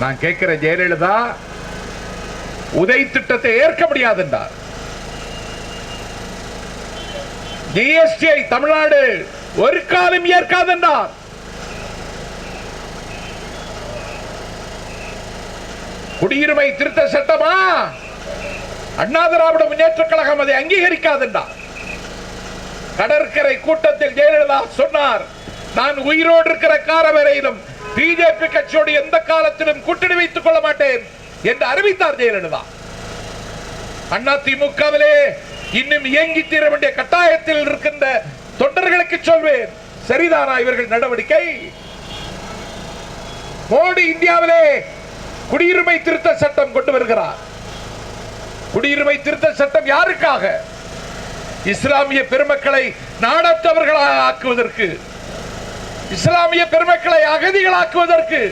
நான் கேட்கிற, ஜெயலலிதா உதய் திட்டத்தை ஏற்க முடியாது என்றார். ஜிஎஸ்டியை தமிழ்நாடு ஒரு காலம் ஏற்காது என்றார். குடியுரிமை திருத்த சட்டமா? அண்ணா திராவிட முன்னேற்ற கழகம் அதை அங்கீகரிக்காது என்றார். கடற்கரை கூட்டத்தில் ஜெயலலிதா சொன்னார், நான் உயிரோடு இருக்கிற காலம் வரையிலும் பிஜேபி கட்சியோடு எந்த காலத்திலும் கூட்டணி வைத்துக் கொள்ள மாட்டேன் என்று அறிவித்தார் ஜெயலலிதா. அதிமுகவிலே இன்னும் இயங்கி தீர வேண்டிய கட்டாயத்தில் இருக்கின்ற தொண்டர்களுக்கு சொல்வேன், சரிதானா இவர்கள் நடவடிக்கை? மோடி இந்தியாவிலே குடியுரிமை திருத்த சட்டம் கொண்டு வருகிறார். குடியுரிமை திருத்த சட்டம் யாருக்காக? இஸ்லாமிய பெருமக்களை நாடற்றவர்களாக ஆக்குவதற்கு, இஸ்லாமிய பெருமக்களை அகதிகளாக்குவதற்கு.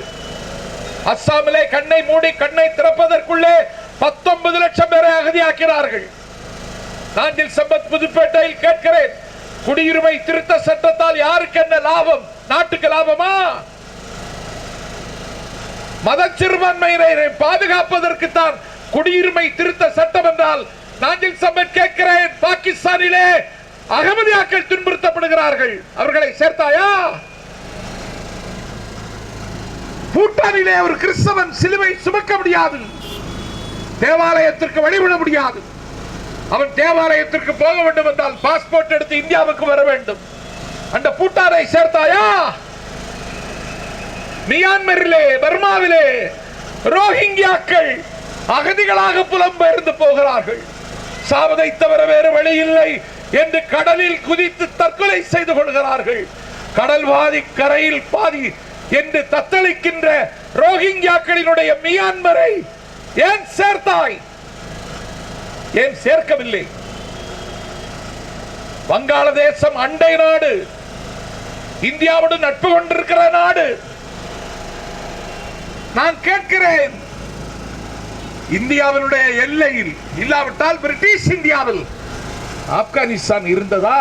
அஸ்ஸாமிலே கண்ணை மூடி கண்ணை திறப்பதற்குள்ளே 19 லட்சம் பேரை அகதியாக்கிறார்கள். நாஞ்சில் சம்பத் புதுப்பேட்டையில் கேட்கிறேன், குடியுரிமை திருத்த சட்டத்தால் யாருக்கு என்ன லாபம்? நாட்டுக்கு லாபமா? மத சிறுபான்மையினரை பாதுகாப்பதற்கு தான் குடியுரிமை திருத்த சட்டம் என்றால், நாஞ்சில் சம்பத் கேட்கிறேன், பாகிஸ்தானிலே அகமதியாக்கள் துன்புறுத்தப்படுகிறார்கள், அவர்களை சேர்த்தாயா? பூட்டானிலே ஒரு கிறிஸ்தவன் சிலுவை சுமக்க முடியாது, தேவாலயத்திற்கு வழிவிட முடியாது. அவன் தேவாலயத்திற்கு போக வேண்டும் என்றால் பாஸ்போர்ட் எடுத்து இந்தியாவுக்கு வர வேண்டும். அந்த பூட்டானை சேர்த்தாயா? மியான்மரிலே, பர்மாவிலே ரோஹிங்கியாக்கள் அகதிகளாக புலம்பெயர்ந்து போகிறார்கள். சாவதை தவிர வேறு வழி இல்லை என்று கடலில் குதித்து தற்கொலை செய்து கொள்கிறார்கள். கடல் பாதி கரையில் பாதி என்று தத்தளிக்கின்ற ரோஹிங்கியாக்களினுடைய மியான்மரை ஏன் சேர்த்தாய்? ஏன் சேர்க்கவில்லை? வங்காளதேசம் அண்டை நாடு, இந்தியாவோடு நட்பு கொண்டிருக்கிற நாடு. நான் கேட்கிறேன், இந்தியாவினுடைய எல்லையில் இல்லாவிட்டால் பிரிட்டிஷ் இந்தியாவில் ஆப்கானிஸ்தான் இருந்ததா?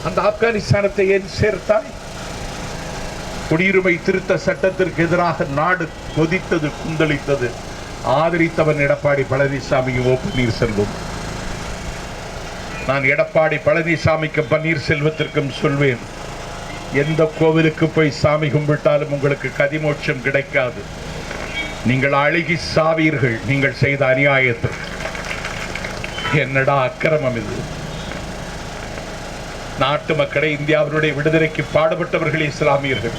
அந்த ஆப்கானிஸ்தானத்தை ஏன் சேர்த்தாய்? குடியுரிமை திருத்த சட்டத்திற்கு எதிராக நாடு கொதித்தது, குந்தளித்தது. ஆதரித்தவன் எடப்பாடி பழனிசாமியும் ஓ பன்னீர்செல்வம். நான் எடப்பாடி பழனிசாமிக்கும் பன்னீர்செல்வத்திற்கும் சொல்வேன், எந்த கோவிலுக்கு போய் சாமி கும்பிட்டாலும் உங்களுக்கு கதிமோட்சம் கிடைக்காது. நீங்கள் அழுகி சாவீர்கள் நீங்கள் செய்த அநியாயத்தில். என்னடா அக்கிரமம் இது! நாட்டு மக்களை, இந்தியாவினுடைய விடுதலைக்கு பாடுபட்டவர்கள் இஸ்லாமியர்கள்,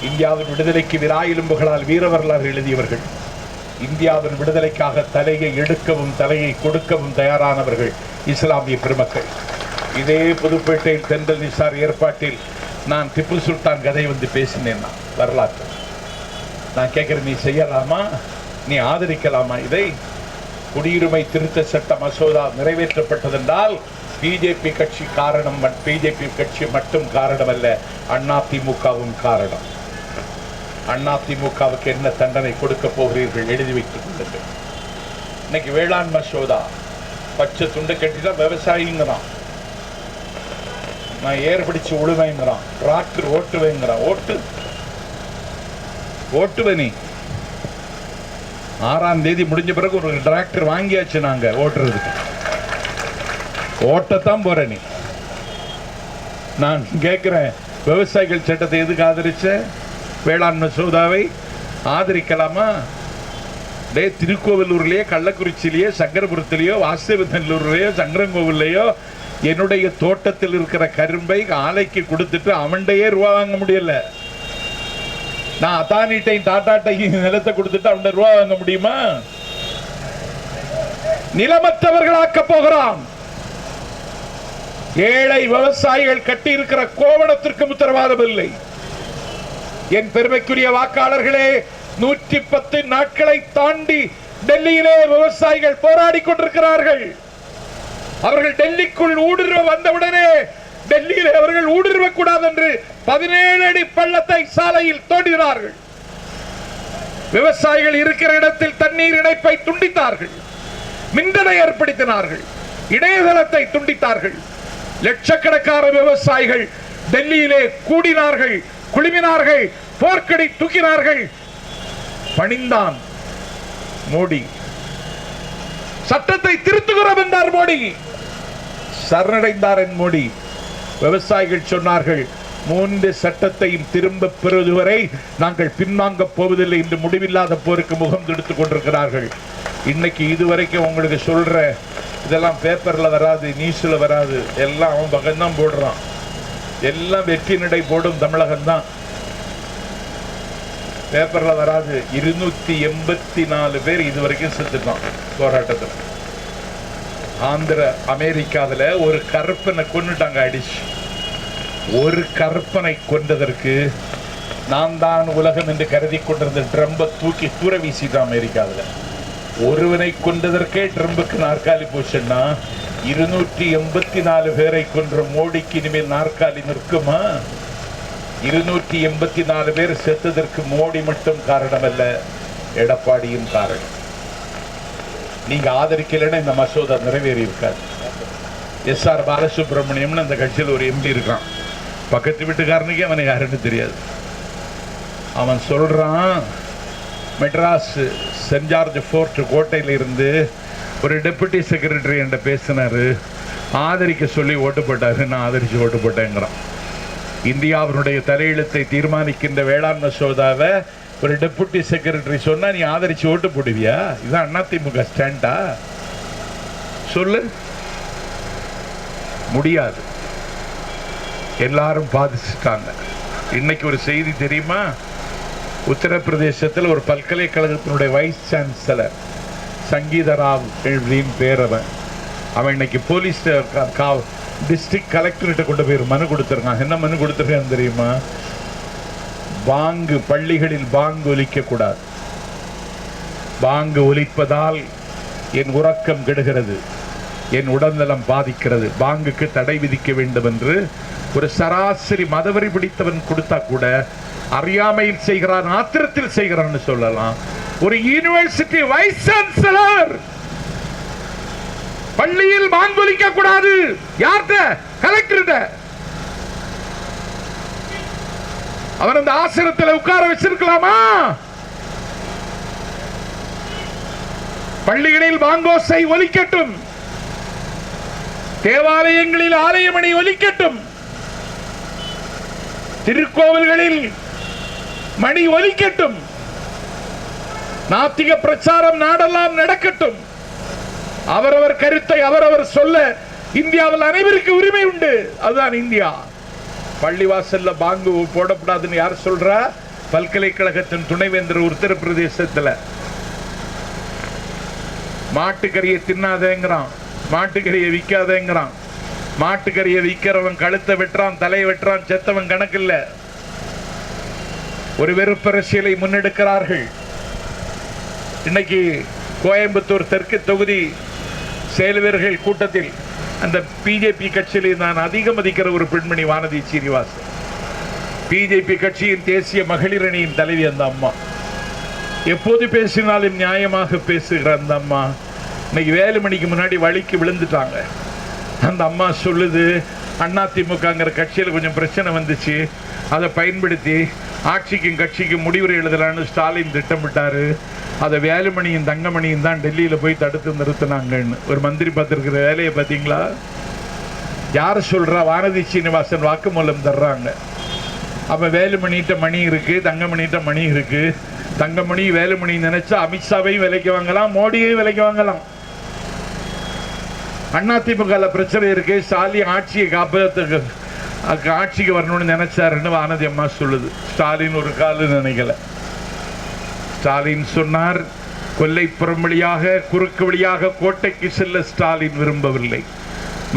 இந்தியாவின் விடுதலைக்கு விராயிலும்புகளால் வீர வரலாறு எழுதியவர்கள், இந்தியாவின் விடுதலைக்காக தலையை எடுக்கவும் தலையை கொடுக்கவும் தயாரானவர்கள் இஸ்லாமிய பெருமக்கள். இதே புதுப்பேட்டையில் தென்றல் நிசார் ஏற்பாட்டில் நான் திப்பு சுல்தான் கதை வந்து பேசினேன். நான் வரலாற்று நான் கேட்கிறேன், நீ செய்யலாமா? நீ ஆதரிக்கலாமா இதை? குடியுரிமை திருத்த சட்ட மசோதா நிறைவேற்றப்பட்டதென்றால் பிஜேபி கட்சி காரணம், பிஜேபி கட்சி மட்டும் காரணம் அல்ல, அதிமுகவும் காரணம். அதிமுகவுக்கு என்ன தண்டனை கொடுக்க போகிறீர்கள் எழுதி வைத்துக் கொள்ளுங்கள். இன்னைக்கு வேளாண் மசோதா பச்சை துண்டு கட்டிதான் விவசாயிங்கிறான், நான் ஏர் பிடிச்சு உழுவைங்கிறான், டிராக்டர் ஓட்டுவேங்கிறான். ஓட்டுவனி 6ஆம் தேதி முடிஞ்ச பிறகு ஒரு டிராக்டர் வாங்கியாச்சு நாங்க ஓட்டுறதுக்கு. ஓட்டத்தான் போற நீ. நான் கேட்கிறேன், விவசாயிகள் சட்டத்தை எதுக்கு ஆதரிச்ச? வேளாண் மசோதாவை ஆதரிக்கலாமா? திருக்கோவிலூர்லயோ, கள்ளக்குறிச்சியிலேயோ, சங்கரபுரத்திலேயோ, வாசுதேவநல்லூர்லயோ, சங்கரங்கோவிலையோ என்னுடைய தோட்டத்தில் இருக்கிற கரும்பை ஆலைக்கு கொடுத்துட்டு அவன்டையே ரூபா வாங்க முடியல. நான் அதானிட்டையும் டாடாட்டையும் நிலத்தை கொடுத்துட்டு அவன் ரூபா வாங்க முடியுமா? நிலமற்றவர்களாக்க போகிறான். ஏழை விவசாயிகள் கட்டி இருக்கிற கோவணத்திற்கு உத்தரவாதம் இல்லை. என் பெருமைக்குரிய வாக்காளர்களே, 110 நாட்களை தாண்டி டெல்லியிலே விவசாயிகள் போராடி கொண்டிருக்கிறார்கள். அவர்கள் டெல்லிக்குள் ஊடுருவ வந்தவுடனே டெல்லியிலே அவர்கள் ஊடுருவ கூடாது என்று 17 அடி பள்ளத்தை சாலையில் தோண்டுகிறார்கள். விவசாயிகள் இருக்கிற இடத்தில் தண்ணீர் இணைப்பை துண்டித்தார்கள், மின்தடை ஏற்படுத்தினார்கள், இணையதளத்தை துண்டித்தார்கள். லட்சக்கணக்கான விவசாயிகள் டெல்லியிலே கூடினார்கள், குழுமினார்கள், போர்க்கடி தூக்கினார்கள். பணிந்தான் மோடி. சட்டத்தை திருத்துகிறோம் என்றார் மோடி. சரணடைந்தார் என் மோடி. விவசாயிகள் சொன்னார்கள், 3 சட்டத்தையும் திரும்ப பெறுவது வரை நாங்கள் பின்வாங்க போவதில்லை என்று முடிவில்லாத போருக்கு முகம் எடுத்துக் கொண்டிருக்கிறார்கள். இன்னைக்கு இதுவரைக்கும் உங்களுக்கு சொல்ற இதெல்லாம் பேப்பர்ல வராது, நியூஸ்ல வராது, எல்லாம் அவன் பகம்தான் போடுறான். எல்லாம் வெற்றி நடை போடும் தமிழகம் தான். பேப்பர்ல வராது. 284 பேர் இதுவரைக்கும் செத்துட்டான் போராட்டத்தில். ஆந்திர அமெரிக்காவில் ஒரு கருப்பனை கொன்னுட்டாங்க அடிச்சு. ஒரு கற்பனை கொண்டதற்கு நான் தான் உலகம் என்று கருதி கொண்டிருந்த ட்ரம்பை தூக்கி தூர வீசிட்டான் அமெரிக்காவில். ஒருவனை கொண்டதற்கே ட்ரம்புக்கு நாற்காலி போச்சுன்னா 284 பேரை கொன்ற மோடிக்கு இனிமேல் நாற்காலி நிற்குமா? 284 பேர் செத்ததற்கு மோடி மட்டும் காரணம் அல்ல, எடப்பாடியும் காரணம். நீங்க ஆதரிக்கலைன்னா இந்த மசோதா நிறைவேறி இருக்காது. SR பாலசுப்ரமணியம் அந்த கட்சியில் ஒரு MP இருக்கான். பக்கத்து வீட்டுக்காரனுக்கே அவனை யாருன்னு தெரியாது. அவன் சொல்றான், மெட்ராஸ் சென்ட் ஜார்ஜ் ஃபோர்ட் கோட்டையில் இருந்து ஒரு டெபுட்டி செக்ரட்டரி என்கிட்ட பேசினாரு, ஆதரிக்க சொல்லி ஓட்டு போட்டாரு, நான் ஆதரிச்சு ஓட்டு போட்டேங்கிறான். இந்தியாவினுடைய தலையெழுத்தை தீர்மானிக்கின்ற வேளாண் மசோதாவை ஒரு டெபுட்டி செக்ரட்டரி சொன்னா நீ ஆதரிச்சு ஓட்டு போடுவியா? இதுதான் அதிமுக ஸ்டாண்டா? சொல்லு. முடியாது. எல்லாரும் பாதிச்சுட்டாங்க. இன்னைக்கு ஒரு செய்தி தெரியுமா? உத்தரப்பிரதேசத்தில் ஒரு பல்கலைக்கழகத்தினுடைய வைஸ் சான்சலர் சங்கீத ராவ் பேர் அவன் இன்னைக்கு போலீஸ் டிஸ்ட்ரிக்ட் கலெக்டர்கிட்ட கொண்டு போய் மனு கொடுத்துருக்கான். என்ன மனு கொடுத்துருக்கான்னு தெரியுமா? பாங்கு பள்ளிகளில் பாங்கு ஒலிக்க கூடாது, பாங்கு ஒலிப்பதால் என் உறக்கம் கெடுகிறது, என் உடல்நலம் பாதிக்கிறது, பாங்குக்கு தடை விதிக்க வேண்டும் என்று ஒரு சராசரி மதவரி பிடித்தவன் கொடுத்தா கூட அறியாமையில் செய்கிறான், ஆத்திரத்தில் செய்கிறான்னு சொல்லலாம். ஒரு யூனிவர்சிட்டி வைஸ் சான்சலர் பள்ளியில் பாங்கு ஒலிக்க கூடாது. யார்கிட்ட? கலெக்டர்கிட்ட. அவன் அந்த ஆசிரத்தில் உட்கார வச்சிருக்கலாமா? பள்ளிகளில் பாங்கோசை ஒலிக்கட்டும், தேவாலயங்களில் ஆலயமணி ஒலிக்கட்டும், திருக்கோவில்களில் மணி ஒலிக்கட்டும், நாத்திக பிரச்சாரம் நாடெல்லாம் நடக்கட்டும். அவரவர் கருத்தை அவரவர் சொல்ல இந்தியாவில் அனைவருக்கு உரிமை உண்டு. அதுதான் இந்தியா. பள்ளிவாசல்ல பாங்கு போடக்கூடாதுன்னு யார் சொல்றா? பல்கலைக்கழகத்தின் துணைவேந்தர் உத்தரப்பிரதேசத்தில். மாட்டுக்கறியை தின்னாதேங்கிறான், மாட்டுக்கறியை விற்காதேங்கிறான். மாட்டுக்கறியை விற்கிறவன் கழுத்தை வெட்டுறான், தலையை வெட்டுறான், செத்தவன் கணக்கில்ல. ஒரு வெறுப்பரசியலை முன்னெடுக்கிறார்கள். இன்னைக்கு கோயம்புத்தூர் தெற்கு தொகுதி செயல்வீரர்கள் கூட்டத்தில் அந்த பிஜேபி கட்சியில் நான் அதிகம் மதிக்கிற ஒரு பெண்மணி வானதி சீனிவாசன், பிஜேபி கட்சியின் தேசிய மகளிர் அணியின் தலைவி அந்த அம்மா, எப்போது பேசினாலும் நியாயமாக பேசுகிற அந்த அம்மா இன்னைக்கு வேலுமணிக்கு முன்னாடி வழிக்கு விழுந்துட்டாங்க. அந்த அம்மா சொல்லுது, அதிமுகங்கிற கட்சியில் கொஞ்சம் பிரச்சனை வந்துச்சு, அதை பயன்படுத்தி ஆட்சிக்கும் கட்சிக்கும் முடிவுரை எழுதலான்னு ஸ்டாலின் திட்டமிட்டாரு. அதை வேலுமணியும் தங்கமணியும் தான் டெல்லியில் போய் தடுத்து நிறுத்தினாங்கன்னு ஒரு மந்திரி பார்த்துருக்கிற வேலையை பார்த்தீங்களா? யார் சொல்றா? வானதி சீனிவாசன் வாக்குமூலம் தர்றாங்க. அப்ப வேலுமணிகிட்ட மணி இருக்கு, தங்கமணிகிட்ட மணி இருக்கு. தங்கமணி வேலுமணி நினைச்சா அமித்ஷாவையும் விலைக்கு வாங்கலாம், மோடியையும் விலைக்கு வாங்கலாம். அதிமுக பிரச்சனை இருக்கு, ஸ்டாலின் ஆட்சியை காப்பதற்கு ஆட்சிக்கு வரணும்னு நினைச்சாருன்னு வானதி அம்மா சொல்லுது. ஸ்டாலின் ஒரு கால நினைக்கல. ஸ்டாலின் சொன்னார், கொல்லைப்புறம் வழியாக குறுக்கு வழியாக கோட்டைக்கு செல்ல ஸ்டாலின் விரும்பவில்லை,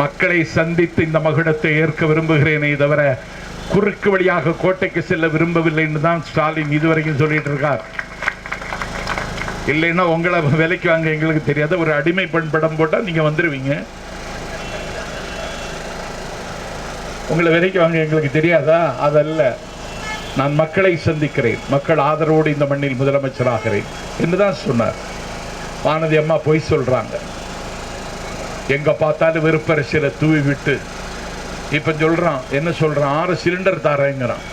மக்களை சந்தித்து இந்த மகுடத்தை ஏற்க விரும்புகிறேனே தவிர குறுக்கு வழியாக கோட்டைக்கு செல்ல விரும்பவில்லைன்னு தான் ஸ்டாலின் இதுவரைக்கும் சொல்லிட்டு இருக்கார். இல்லைன்னா உங்களை விலைக்கு வாங்க எங்களுக்கு தெரியாத ஒரு அடிமை பெண் படம் போட்டா நீங்க வந்துருவீங்க. உங்களை விலைக்கு வாங்க எங்களுக்கு தெரியாதா? அதல்ல. நான் மக்களை சந்திக்கிறேன், மக்கள் ஆதரவோடு இந்த மண்ணில் முதலமைச்சராகிறேன் என்றுதான் சொன்னார். வானதி அம்மா போய் சொல்றாங்க. எங்க பார்த்தாலும் வெறுப்பரசியலை தூவி விட்டு இப்ப சொல்றான், என்ன சொல்றான், 6 சிலிண்டர் தாரேங்கிறான்.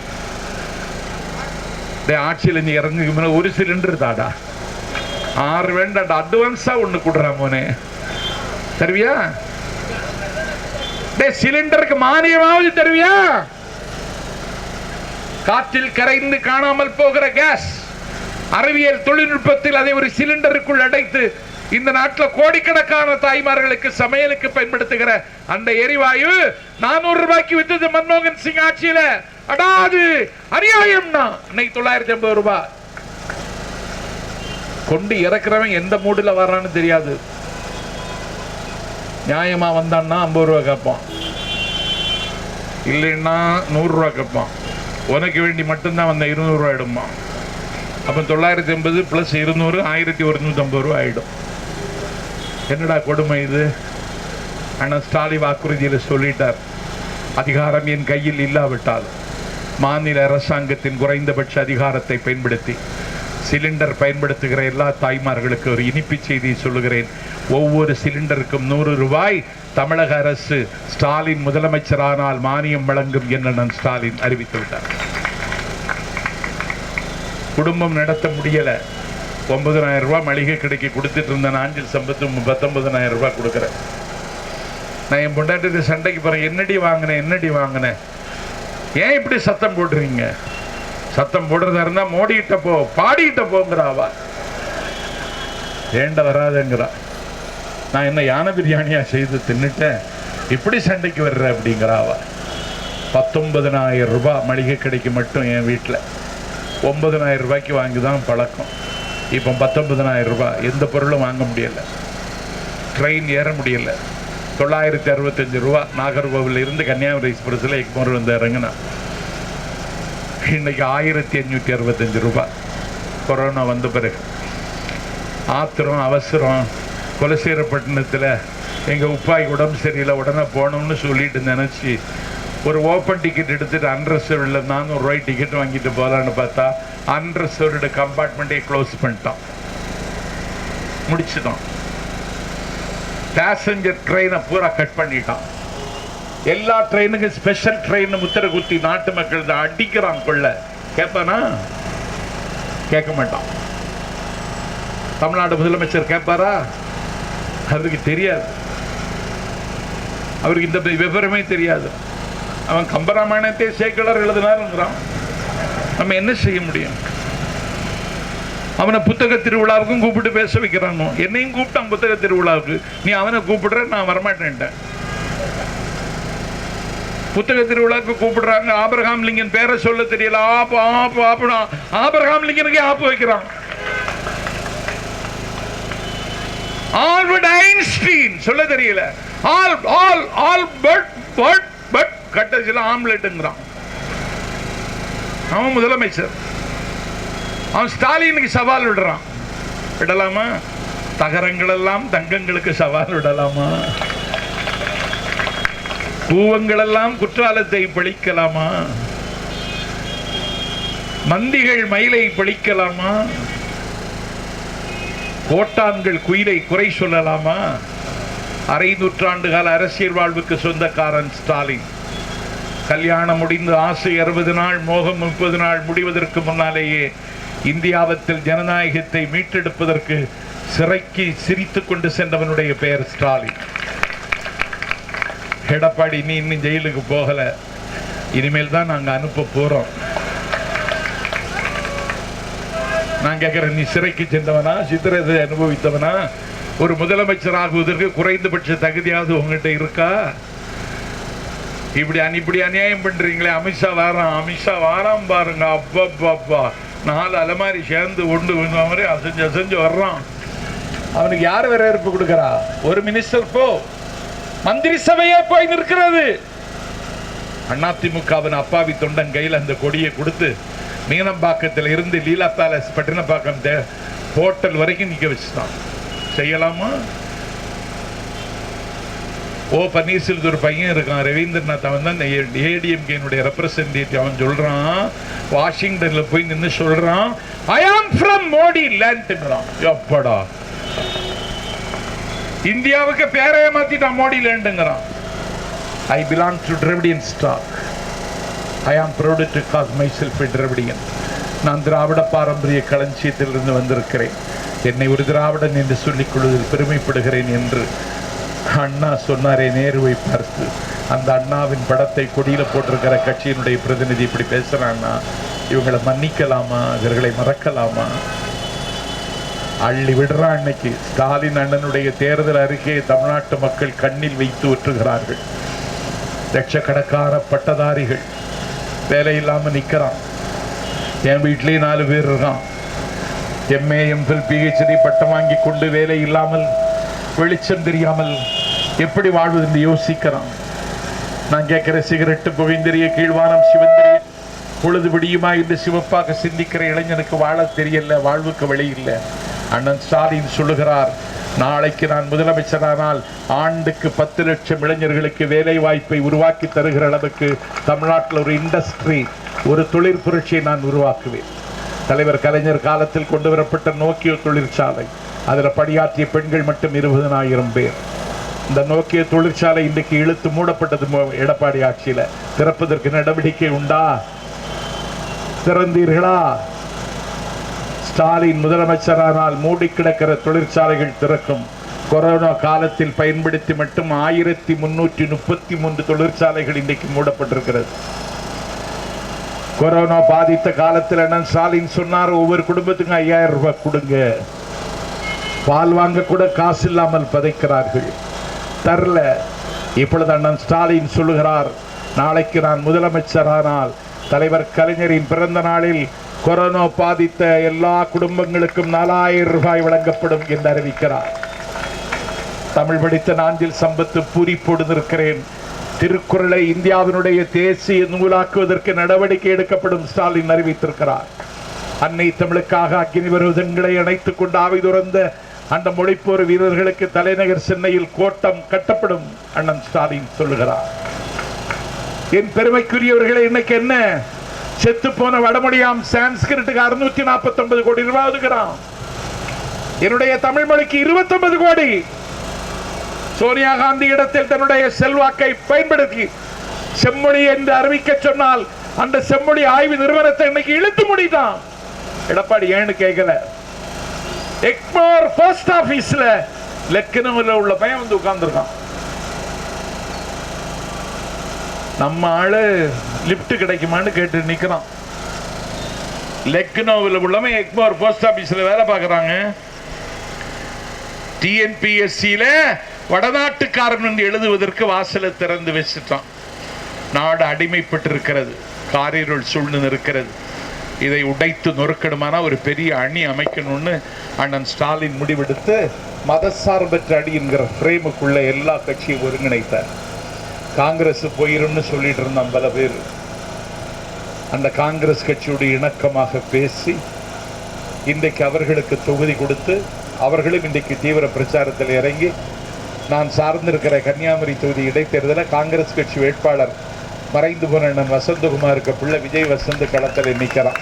ஆட்சியில் நீ இறங்குக்கு 1 சிலிண்டர் தாடா, 6 வேண்டாம், அட்வான்ஸா 1 கொடுறான் மோனே, தருவியா? சிலிண்டருக்கு மானியமாவது தருவியா? காற்றில் கரைந்து காணாமல் போகிற கேஸ், அறிவியல் தொழில்நுட்பத்தில் அதை ஒரு சிலிண்டருக்குள் அடைத்து இந்த நாட்டில் கோடிக்கணக்கான தாய்மார்களுக்கு சமையலுக்கு பயன்படுத்துகிற அந்த எரிவாயு 400 ரூபாய்க்கு வித்தது மன்மோகன் சிங் ஆட்சியில. அடாது அநியாயம்னா 950 ரூபாய் கொண்டு இறக்குறவன் எந்த மூடுல வர்றான்னு தெரியாது. நியாயமா வந்தான்னா 50 ரூபாய் கேட்பான், இல்லைன்னா 100 ரூபாய் கேட்பான். உனக்கு வேண்டி மட்டும்தான் வந்த 200 ரூபாய் ஆயிடுமா? அப்ப 950 பிளஸ் 200 1150 ரூபாய் ஆயிடும். என்னடா கொடுமை இது? ஆனா ஸ்டாலின் வாக்குறுதியில் சொல்லிட்டார், அதிகாரம் என் கையில் இல்லாவிட்டால் மாநில அரசாங்கத்தின் குறைந்தபட்ச அதிகாரத்தை பயன்படுத்தி சிலிண்டர் பயன்படுத்துகிற எல்லா தாய்மார்களுக்கு ஒரு இனிப்பு செய்தியை சொல்லுகிறேன். ஒவ்வொரு சிலிண்டருக்கும் 100 ரூபாய் தமிழக அரசு ஸ்டாலின் முதலமைச்சரானால் மானியம் வழங்கும் என்று நான் ஸ்டாலின் அறிவித்து விட்டார். குடும்பம் நடத்த முடியல, 9,000 ரூபாய் மளிகை கடைக்கு கொடுத்துட்டு இருந்த நாஞ்சில் சம்பத்து 19,000 ரூபாய் கொடுக்குறேன். நான் என் பொண்டாட்டி சண்டைக்கு போறேன், என்னடி வாங்கினேன், ஏன் இப்படி சத்தம் போடுறீங்க? சத்தம் போடுறதா இருந்தா மோடிக்கிட்ட போ, பாடிக்கிட்ட போங்கிறாவா, ஏண்ட வராதுங்கிறா. நான் என்ன யானை பிரியாணியா செய்து தின்னுட்டேன், இப்படி சண்டைக்கு வர்ற அப்படிங்கிறாவா. 19,000 ரூபாய் மளிகை கடைக்கு மட்டும் என் வீட்டில் 9,000 ரூபாய்க்கு வாங்கி தான் பழக்கம். இப்போ 19,000 ரூபாய் எந்த பொருளும் வாங்க முடியல, ட்ரெயின் ஏற முடியல. 965 ரூபா நாகர்கோவில் இருந்து கன்னியாகுமரி எக்ஸ்பிரஸில் எக்மோர் வந்து இறங்கினா. இன்னைக்கு 1565 ரூபாய். கொரோனா வந்த பிறகு ஆத்திரம் அவசரம். குலசேரப்பட்டினத்தில் எங்கள் உப்பாய் உடம்பு சரியில்லை, உடனே போகணும்னு சொல்லிட்டு நினச்சி ஒரு ஓப்பன் டிக்கெட் எடுத்துட்டு அன்ரிசர்வ்டில் 400 ரூபாய் டிக்கெட் வாங்கிட்டு போகலான்னு பார்த்தா அன்ரிசர்வ்டு கம்பார்ட்மெண்ட்டே க்ளோஸ் பண்ணிட்டான், முடிச்சுட்டான். பேசஞ்சர் ட்ரெயினை பூரா கட் பண்ணிட்டான். எல்லா ட்ரெயினுக்கும் ஸ்பெஷல் ட்ரெயின் முத்திர குத்தி நாட்டு மக்கள் அடிக்கிறான். கொள்ள கேட்பானா? கேட்க மாட்டான். தமிழ்நாடு முதலமைச்சர் கேட்பாரா? அவருக்கு தெரியாது, அவருக்கு இந்த விவரமே தெரியாது. அவன் கம்பராமாயணத்தை சேக்கலர் எழுதினாருங்கிறான். நம்ம என்ன செய்ய முடியும்? அவனை புத்தக திருவிழாவுக்கும் கூப்பிட்டு பேச வைக்கிறானோ. என்னையும் கூப்பிட்டான் புத்தக திருவிழாவுக்கு, நீ அவனை கூப்பிடுற, நான் வரமாட்டேன்ட்டேன். புத்தக திருவிழாவுக்கு கூப்பிடுறாங்க, ஆபிரகாம் லிங்கன் பேரை சொல்ல தெரியல, ஆபிரகாம் லிங்கனுக்கே ஆப்பு வைக்கிறான். ஆல்பர்ட் ஐன்ஸ்டீன் சொல்ல தெரியல, கட்டசில ஆம்லெட்டுங்கிறான். அவன் முதலமைச்சர். அவன் ஸ்டாலினுக்கு சவால் விடுறான். விடலாமா? தகரங்கள் எல்லாம் தங்கங்களுக்கு சவால் விடலாமா? பூவங்கள் எல்லாம் குற்றாலத்தை பழிக்கலாமா? மந்திகள் மயிலை பழிக்கலாமா? கோட்டான்கள் குயிலை குறை சொல்லலாமா? அரை நூற்றாண்டு கால அரசியல் வாழ்வுக்கு சொந்தக்காரன் ஸ்டாலின். கல்யாணம் முடிந்து ஆசை 60 நாள், மோகம் 30 நாள் முடிவதற்கு முன்னாலேயே இந்தியாவத்தில் ஜனநாயகத்தை மீட்டெடுப்பதற்கு சிறைக்கு சிரித்துக் கொண்டு சென்றவனுடைய பெயர் ஸ்டாலின். எடப்பாடி நீ இன்னும் ஜெயிலுக்கு போகல, இனிமேல் தான் நாங்க அனுப்ப போறோம். நான் கேட்கிறேன், நீ சிறைக்கு சென்றவனா, சித்திரத்தை அனுபவித்தவனா? ஒரு முதலமைச்சர் ஆகுவதற்கு குறைந்தபட்ச தகுதியாவது உங்ககிட்ட இருக்கா? இப்படி அநியாயம் பண்றீங்களே. அமித்ஷா வாராம் பாருங்க, அப்பா 4 அலமாரி சேர்ந்து ஒன்று மாதிரி அசைஞ்சு வர்றான். அவனுக்கு யார் வரவேற்பு கொடுக்கறா? ஒரு மினிஸ்டர் போ, மந்திரி சபையே போய் நிற்கிறது. அதிமுகவின் அப்பாவி தொண்டன் கையில் அந்த கொடியை கொடுத்து மீனம்பாக்கத்தில் இருந்து லீலா பேலஸ் பட்டினப்பாக்கம் ஹோட்டல் வரைக்கும் நிக்க வச்சுட்டான். செய்யலாமா? ஓ பன்னீர்செல்வம் ஒரு பையன் இருக்கான் ரவீந்திரநாத், அவன் தான் ஏடிஎம்கேனுடைய ரெப்ரசன்டேட்டிவ். அவன் சொல்றான் வாஷிங்டன்ல போய் நின்று சொல்றான் ஐ ஆம் ஃப்ரம் மோடி லேண்ட்ங்கிறான். எப்படா இந்தியாவுக்கு பேரைய மாத்திட்டான் மோடி லேண்டுங்கிறான். I belong to Dravidian stock. I am proud to call myself a Dravidian. நான் திராவிட பாரம்பரிய களஞ்சியத்திலிருந்து வந்திருக்கிறேன், என்னை ஒரு திராவிடன் என்று சொல்லிக் கொள்வதில் பெருமைப்படுகிறேன் என்று அண்ணா சொன்னாரே நேருவை பார்த்து. அந்த அண்ணாவின் படத்தை கொடியில போட்டிருக்கிற கட்சியினுடைய பிரதிநிதி இப்படி பேசுறான்னா இவங்களை மன்னிக்கலாமா, இவர்களை மறக்கலாமா? அள்ளி விடுறான். இன்னைக்கு ஸ்டாலின் அண்ணனுடைய தேர்தல் அறிக்கையை தமிழ்நாட்டு மக்கள் கண்ணில் வைத்து ஒற்றுகிறார்கள். லட்சக்கணக்கான பட்டதாரிகள் வேலை இல்லாம நிக்கிறான். என் வீட்டிலேயே 4 பேர் இருக்கான். எம்ஏ எம்ஃபில் பிஹெச்டி பட்டம் வாங்கி கொண்டு வேலை இல்லாமல் வெளிச்சம் தெரியாமல் எப்படி வாழ்வது என்று யோசிக்கிறான். நான் கேட்கிற சிகரெட்டு புகைந்தெறிய கீழ்வானம் சிவந்தெறிய பொழுது விடியுமா என்று சிவப்பாக சிந்திக்கிற இளைஞனுக்கு வாழ தெரியல, வாழ்வுக்கு வழி இல்லை. அண்ணன் ஸ்டாலின் சொல்லுகிறார், நாளைக்கு நான் முதலமைச்சரானால் ஆண்டுக்கு 10 லட்சம் இளைஞர்களுக்கு வேலை வாய்ப்பை உருவாக்கி தருகிற அளவுக்கு தமிழ்நாட்டில் ஒரு இண்டஸ்ட்ரி, ஒரு தொழிற் புரட்சியை நான் உருவாக்குவேன். தலைவர் கலைஞர் காலத்தில் கொண்டு வரப்பட்ட நோக்கியோ தொழிற்சாலை, அதில் பணியாற்றிய பெண்கள் மட்டும் 20,000 பேர். இந்த நோக்கிய தொழிற்சாலை இன்றைக்கு இழுத்து மூடப்பட்டது. எடப்பாடி ஆட்சியில திறப்பதற்கு நடவடிக்கை உண்டா? திறந்தீர்களா? ஸ்டாலின் முதலமைச்சரானால் மூடி கிடக்கிற தொழிற்சாலைகள் திறக்கும். கொரோனா காலத்தில் பயன்படுத்தி மட்டும் 1333 தொழிற்சாலைகள் இன்றைக்கு மூடப்பட்டிருக்கிறது. கொரோனா பாதித்த காலத்தில் அண்ணன் ஸ்டாலின் சொன்னார், ஒவ்வொரு குடும்பத்துக்கும் 5000 ரூபாய் கொடுங்க. பால் வாங்க கூட காசு இல்லாமல் பதைக்கிறார்கள், தரல. இப்பொழுது அண்ணன் ஸ்டாலின் சொல்லுகிறார், நாளைக்கு நான் முதலமைச்சரானால் தலைவர் கலைஞரின் பிறந்த நாளில் கொரோனா பாதித்த எல்லா குடும்பங்களுக்கும் 4000 ரூபாய் வழங்கப்படும் என்று அறிவிக்கிறார். தமிழ் படித்த நாஞ்சில் சம்பத்து பூரிப்போடு இருக்கிறேன். திருக்குறளை இந்தியாவினுடைய தேசிய நூலாக்குவதற்கு நடவடிக்கை எடுக்கப்படும் ஸ்டாலின் அறிவித்திருக்கிறார். அன்னை தமிழுக்காக அக்கினி பர்வதங்களை அணைத்துக் கொண்டு ஆவி துறந்த அந்த மொழிப்போர் வீரர்களுக்கு தலைநகர் சென்னையில் கோட்டம் கட்டப்படும் அண்ணன் ஸ்டாலின் சொல்லுகிறார். என் பெருமைக்குரியவர்களை இன்னைக்கு என்ன செத்து போன வடமொழியாம் சான்ஸ்கிரிட்டுக்கு 649 கோடி ரூபாய் ஒதுக்குறான். என்னுடைய தமிழ் மொழிக்கு 29 கோடி. சோனியா காந்தி இடத்தில் தன்னுடைய செல்வாக்கை பயன்படுத்தி செம்மொழி என்று அறிவிக்க சொன்னால் அந்த செம்மொழி ஆய்வு நிறுவனத்தை இன்னைக்கு இழுத்து முடிதான். எடப்பாடி ஏன்னு கேட்கல. எக்மோர் போஸ்ட் ஆபீஸ்ல லக்னோவில் உள்ள பையன் வந்து உட்கார்ந்துருக்கான். நம்ம ஆளு லிப்ட் கிடைக்குமான்னு கேட்டு நிக்கிறான். லக்னோவில் உள்ளவன் எக்மோர் போஸ்ட் ஆபீஸ்ல வேலை பார்க்கறாங்க. டிஎன்பிஎஸ்சியில வடநாட்டுக்காரன் என்று எழுதுவதற்கு வாசலை திறந்து வச்சுட்டான். நாடு அடிமைப்பட்டிருக்கிறது, காரிருள் சூழ்ந்து இருக்கிறது. இதை உடைத்து நொறுக்கணுமான ஒரு பெரிய அணி அமைக்கணும்னு அண்ணன் ஸ்டாலின் முடிவெடுத்து மதசார்பற்ற அணி என்கிற ஃப்ரேமுக்குள்ள எல்லா கட்சியும் ஒருங்கிணைத்தார். காங்கிரஸ் போயிரும்னு சொல்லிட்டு இருந்தான் பல பேர். அந்த காங்கிரஸ் கட்சியுடைய இணக்கமாக பேசி இன்றைக்கு அவர்களுக்கு தொகுதி கொடுத்து அவர்களும் இன்றைக்கு தீவிர பிரச்சாரத்தில் இறங்கி, நான் சார்ந்திருக்கிற கன்னியாகுமரி தொகுதி இடைத்தேர்தலில் காங்கிரஸ் கட்சி வேட்பாளர் மறைந்து போன அண்ணன் வசந்தகுமாருக்கு பிள்ளை விஜய் வசந்த் களத்தில் நிற்கிறான்.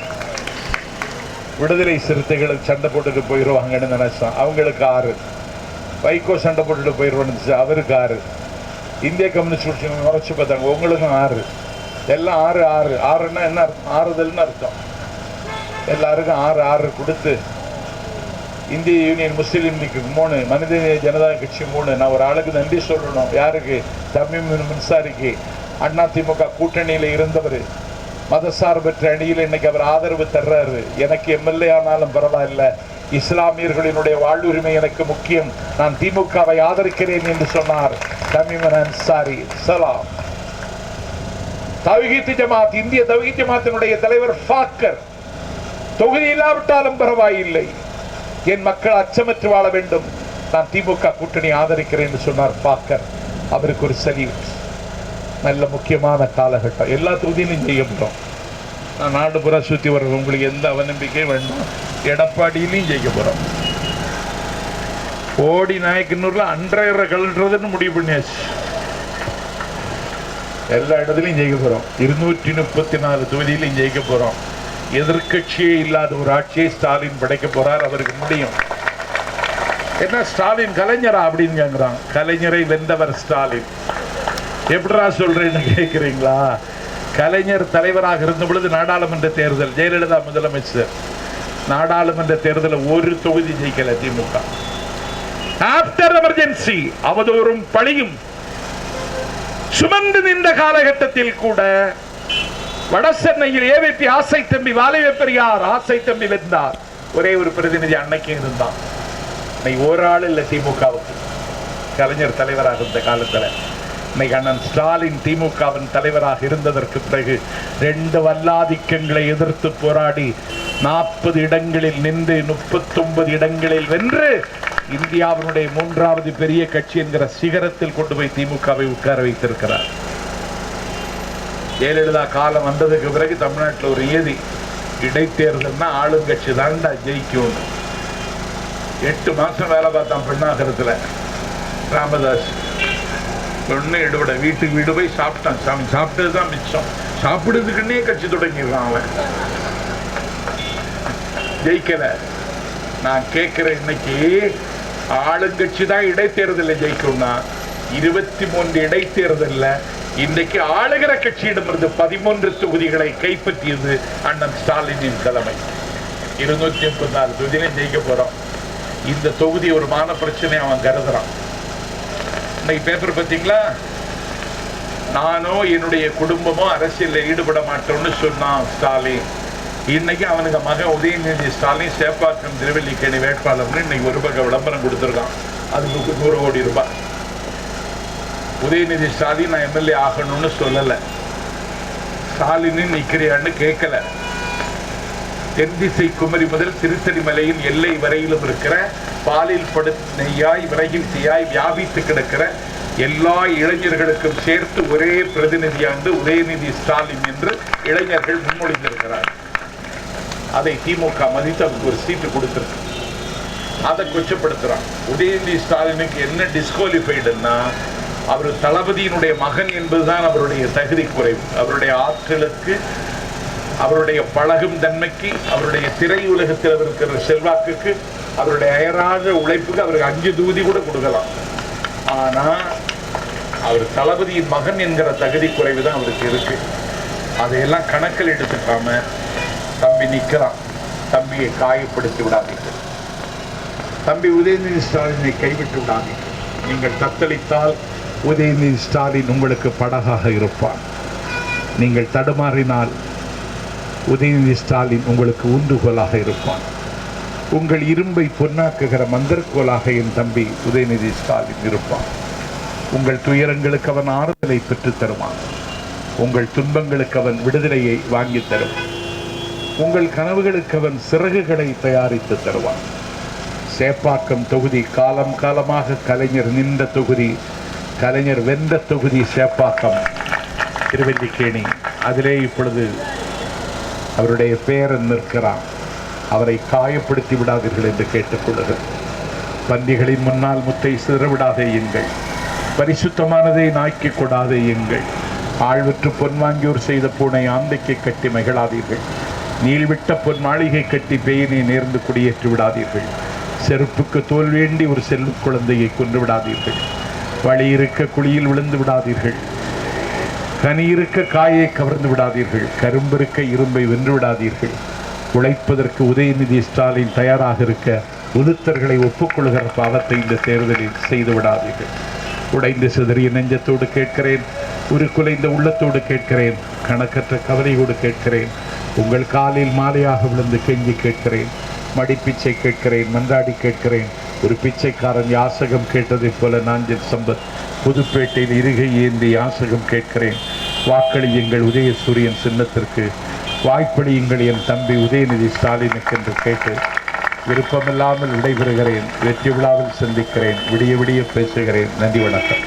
விடுதலை சிறுத்தைகள் சண்டை போட்டுட்டு போயிடுவாங்கன்னு நினைச்சான், அவங்களுக்கு 6. வைகோ சண்டை போட்டுட்டு போயிடுவான்னு அவருக்கு 6. இந்திய கம்யூனிஸ்ட் கட்சி முறைச்சு பார்த்தாங்க, உங்களுக்கும் 6. எல்லாம் 6 6 6ன்னா என்ன அர்த்தம்? ஆறுதல்னு அர்த்தம். எல்லாருக்கும் 6 6 கொடுத்து இந்திய யூனியன் முஸ்லீம் லீக் 3, மனித ஜனதா கட்சி 3. நான் ஒரு ஆளுக்கு நன்றி சொல்லணும். யாருக்கு? தமீம் மின்சாரிக்கு. அண்ணா திமுக கூட்டணியில் இருந்தவர், மதசார்பற்ற அணியில் இன்னைக்கு அவர் ஆதரவு தர்றாரு. எனக்கு எம்எல்ஏ ஆனாலும் பரவாயில்ல, இஸ்லாமியர்களினுடைய வாழ்வுரிமை எனக்கு முக்கியம், நான் திமுகவை ஆதரிக்கிறேன் என்று சொன்னார் தமீம் அன்சாரி. சலாம். தவ்ஹீத் ஜமாத், இந்திய தவ்ஹீத் ஜமாத்தினுடைய தலைவர் ஃபாக்கர், தொகுதி இல்லாவிட்டாலும் பரவாயில்லை, என் மக்கள் அச்சமற்று வாழ வேண்டும், நான் திமுக கூட்டணி ஆதரிக்கிறேன் என்று சொன்னார் ஃபாக்கர். அவருக்கு ஒரு சல்யூட். நல்ல முக்கியமான காலகட்டம். எல்லா தொகுதியிலும் செய்ய போகிறோம். நான் நாடு புற சுற்றி வர்றோம், உங்களுக்கு எந்த அவநம்பிக்கையும் வேண்டாம். எடப்பாடியிலையும் ஜெயிக்க போகிறோம். ஓடி நாயக்கனூரில் அன்றையரை கலன்றதுன்னு முடிவு பண்ணியாச்சு. எல்லா இடத்துலையும் ஜெயிக்க போகிறோம். 234 தொகுதியிலையும் ஜெயிக்க போகிறோம். எதிர்கட்சியே இல்லாத ஒரு ஆட்சியை ஸ்டாலின் படைக்க போறார். அவருக்கு முடியும். என்ன ஸ்டாலின் கலைஞரா அப்படின்னு கேட்குறான். கலைஞரை வென்றவர் ஸ்டாலின். எப்படிரா சொல்றேன்னு கேட்குறீங்களா? கலைஞர் தலைவராக இருந்த பொழுது நாடாளுமன்ற தேர்தல், ஜெயலலிதா முதலமைச்சர், நாடாளுமன்ற தேர்தலில் ஒரு தொகுதி ஜெயிக்கல திமுக. ஆப்டர் எமர்ஜென்சி அவதூறும் பழியும் சுமந்து நின்ற காலகட்டத்தில் கூட வடசென்னையில் ஏவிபி ஆசை தம்பி வாலிப பெரியார் ஆசை தம்பி வென்றார். ஒரே ஒரு பிரதிநிதி அன்னைக்கு இருந்தான். ஒரு ஆள் இல்லை திமுகவுக்கு. கலைஞர் தலைவராக இருந்த காலத்தில் இன்னைக்கு அண்ணன் ஸ்டாலின் திமுகவின் தலைவராக இருந்ததற்கு பிறகு 2 வல்லாதிக்கங்களை எதிர்த்து போராடி 40 இடங்களில் நின்று 39 இடங்களில் வென்று இந்தியாவினுடைய 3வது பெரிய கட்சி என்கிற சிகரத்தில் கொண்டு போய் திமுகவை உட்கார வைத்திருக்கிறார். ஜெயலலிதா காலம் வந்ததுக்கு பிறகு தமிழ்நாட்டில் ஒரு ஏதி இடைத்தேர்தல்னா ஆளுங்கட்சி தாண்டா ஜெயிக்கும். 8 மாசம் வேலை பார்த்தான் பெண்ணாகரத்தில் ராமதாஸ். ஒன்று எடுவிட வீட்டுக்கு வீடு போய் சாப்பிட்டான். சாமி சாப்பிட்டது தான் மிச்சம். சாப்பிடுறதுக்குன்னே கட்சி தொடங்கிடுறான் அவன். ஜெயிக்கல. நான் கேட்கிறேன், இன்னைக்கு ஆளுங்கட்சி தான் இடைத்தேர்தலில் ஜெயிக்கும்னா 23 இடைத்தேர்தலில் இன்றைக்கு ஆளுகிற கட்சியிடமிருந்து 13 தொகுதிகளை கைப்பற்றியது அண்ணன் ஸ்டாலினின் தலைமை. 234 தொகுதியிலும் ஜெயிக்க போறோம். இந்த தொகுதி ஒரு மான பிரச்சனை அவன் கருதுறான். இன்னைக்கு பேப்பர் பார்த்தீங்களா? நானோ என்னுடைய குடும்பமோ அரசியலில் ஈடுபட மாட்டோம்னு சொன்னான் ஸ்டாலின். இன்னைக்கு அவனுக்கு மகன் உதயநிதி ஸ்டாலின் சேப்பாக்கம் திருவல்லிக்கேணி வேட்பாளர்னு இன்னைக்கு ஒரு பக்கம் விளம்பரம் கொடுத்துருக்கான். அதுக்கு 100 கோடி ரூபாய். உதயநிதி ஸ்டாலின் நான் எம்எல்ஏ ஆகணும்னு சொல்லலை. ஸ்டாலின் நிற்கிறியான்னு கேட்கல. தென் திசை குமரி முதல் திருத்தணி மலையின் எல்லை வரையிலும் இருக்கிற பாலில் நெய்யாய் விறகில் தீயாய் வியாபித்து கிடக்கிற எல்லா இளைஞர்களுக்கும் சேர்த்து ஒரே பிரதிநிதியாண்டு உதயநிதி ஸ்டாலின் என்று இளைஞர்கள் முன்மொழிந்திருக்கிறார். அதை திமுக மதித்து அவருக்கு ஒரு சீட்டு கொடுத்திருக்கு. அதை கொச்சப்படுத்துறான். உதயநிதி ஸ்டாலினுக்கு என்ன டிஸ்குவாலிஃபைடுன்னா, அவர் தளபதியினுடைய மகன் என்பதுதான் அவருடைய தகுதி குறைவு. அவருடைய ஆற்றலுக்கு, அவருடைய பழகும் தன்மைக்கு, அவருடைய திரையுலகத்தில் இருக்கிற செல்வாக்குக்கு, அவருடைய அயராத உழைப்புக்கு அவருக்கு 5 தொகுதி கூட கொடுக்கலாம். ஆனா அவர் தளபதியின் மகன் என்கிற தகுதி குறைவு தான் அவருக்கு இருக்கு. அதையெல்லாம் கணக்கில் எடுத்துக்காம தம்பி நிற்கிறான். தம்பியை காயப்படுத்தி விடாதீர்கள். தம்பி உதயநிதி ஸ்டாலினை கைவிட்டு விடாதீர்கள். நீங்கள் தத்தளித்தால் உதயநிதி ஸ்டாலின் உங்களுக்கு படகாக இருப்பார். நீங்கள் தடுமாறினால் உதயநிதி ஸ்டாலின் உங்களுக்கு ஊன்றுகோலாக இருப்பான். உங்கள் இரும்பை பொன்னாக்குகிற மந்திரக்கோலாக என் தம்பி உதயநிதி ஸ்டாலின் இருப்பான். உங்கள் துயரங்களுக்கு அவன் ஆறுதலை பெற்றுத் தருவான். உங்கள் துன்பங்களுக்கு அவன் விடுதலையை வாங்கி தருவான். உங்கள் கனவுகளுக்கு அவன் சிறகுகளை தயாரித்து தருவான். சேப்பாக்கம் தொகுதி காலம் காலமாக கலைஞர் நின்ற தொகுதி, கலைஞர் வென்ற தொகுதி சேப்பாக்கம் திருவல்லிக்கேணி. அதிலே இப்பொழுது அவருடைய பேரன் நிற்கிறான். அவரை காயப்படுத்தி விடாதீர்கள் என்று கேட்டுக்கொள்ளுங்கள். பந்திகளின் முன்னால் முத்தை சிதறவிடாதேயுங்கள். பரிசுத்தமானதை நாய்க்கு கொடாதேயுங்கள். ஆழ்விற்று பொன் வாங்கியோர் செய்த பூனை ஆந்தைக்கு கட்டி மகிழாதீர்கள். நீள்விட்ட பொன் மாளிகை கட்டி பெயினை நேர்ந்து குடியேற்றி விடாதீர்கள். செருப்புக்கு தோல் வேண்டி ஒரு செல்லும் குழந்தையை கொன்று விடாதீர்கள். வழி இருக்க குழியில் விழுந்து விடாதீர்கள். கனி இருக்க காயை கவர்ந்து விடாதீர்கள். கரும்பிருக்க இரும்பை வென்று விடாதீர்கள். உழைப்பதற்கு உதயநிதி ஸ்டாலின் தயாராக இருக்க உளுத்தர்களை ஒப்புக்கொள்கிற பாவத்தை இந்த தேர்தலில் செய்து விடாதீர்கள். உடைந்து சிதறிய நெஞ்சத்தோடு கேட்கிறேன். உருக்குலைந்த உள்ளத்தோடு கேட்கிறேன். கணக்கற்ற கவலையோடு கேட்கிறேன். உங்கள் காலில் மாலையாக விழுந்து கெஞ்சி கேட்கிறேன். மடிப்பிச்சை கேட்கிறேன். மன்றாடி கேட்கிறேன். ஒரு பிச்சைக்காரன் யாசகம் கேட்டதைப் போல நாஞ்சில் சம்பத் புதுப்பேட்டையில் இருகை ஏந்தி யாசகம் கேட்கிறேன். வாக்களியுங்கள் உதயசூரியன் சின்னத்திற்கு. வாய்ப்பளியுங்கள் என் தம்பி உதயநிதி ஸ்டாலினுக்கு என்று கேட்டு விருப்பமில்லாமல் விடைபெறுகிறேன். வெற்றி விழாவில் சந்திக்கிறேன். விடிய விடிய பேசுகிறேன். நன்றி, வணக்கம்.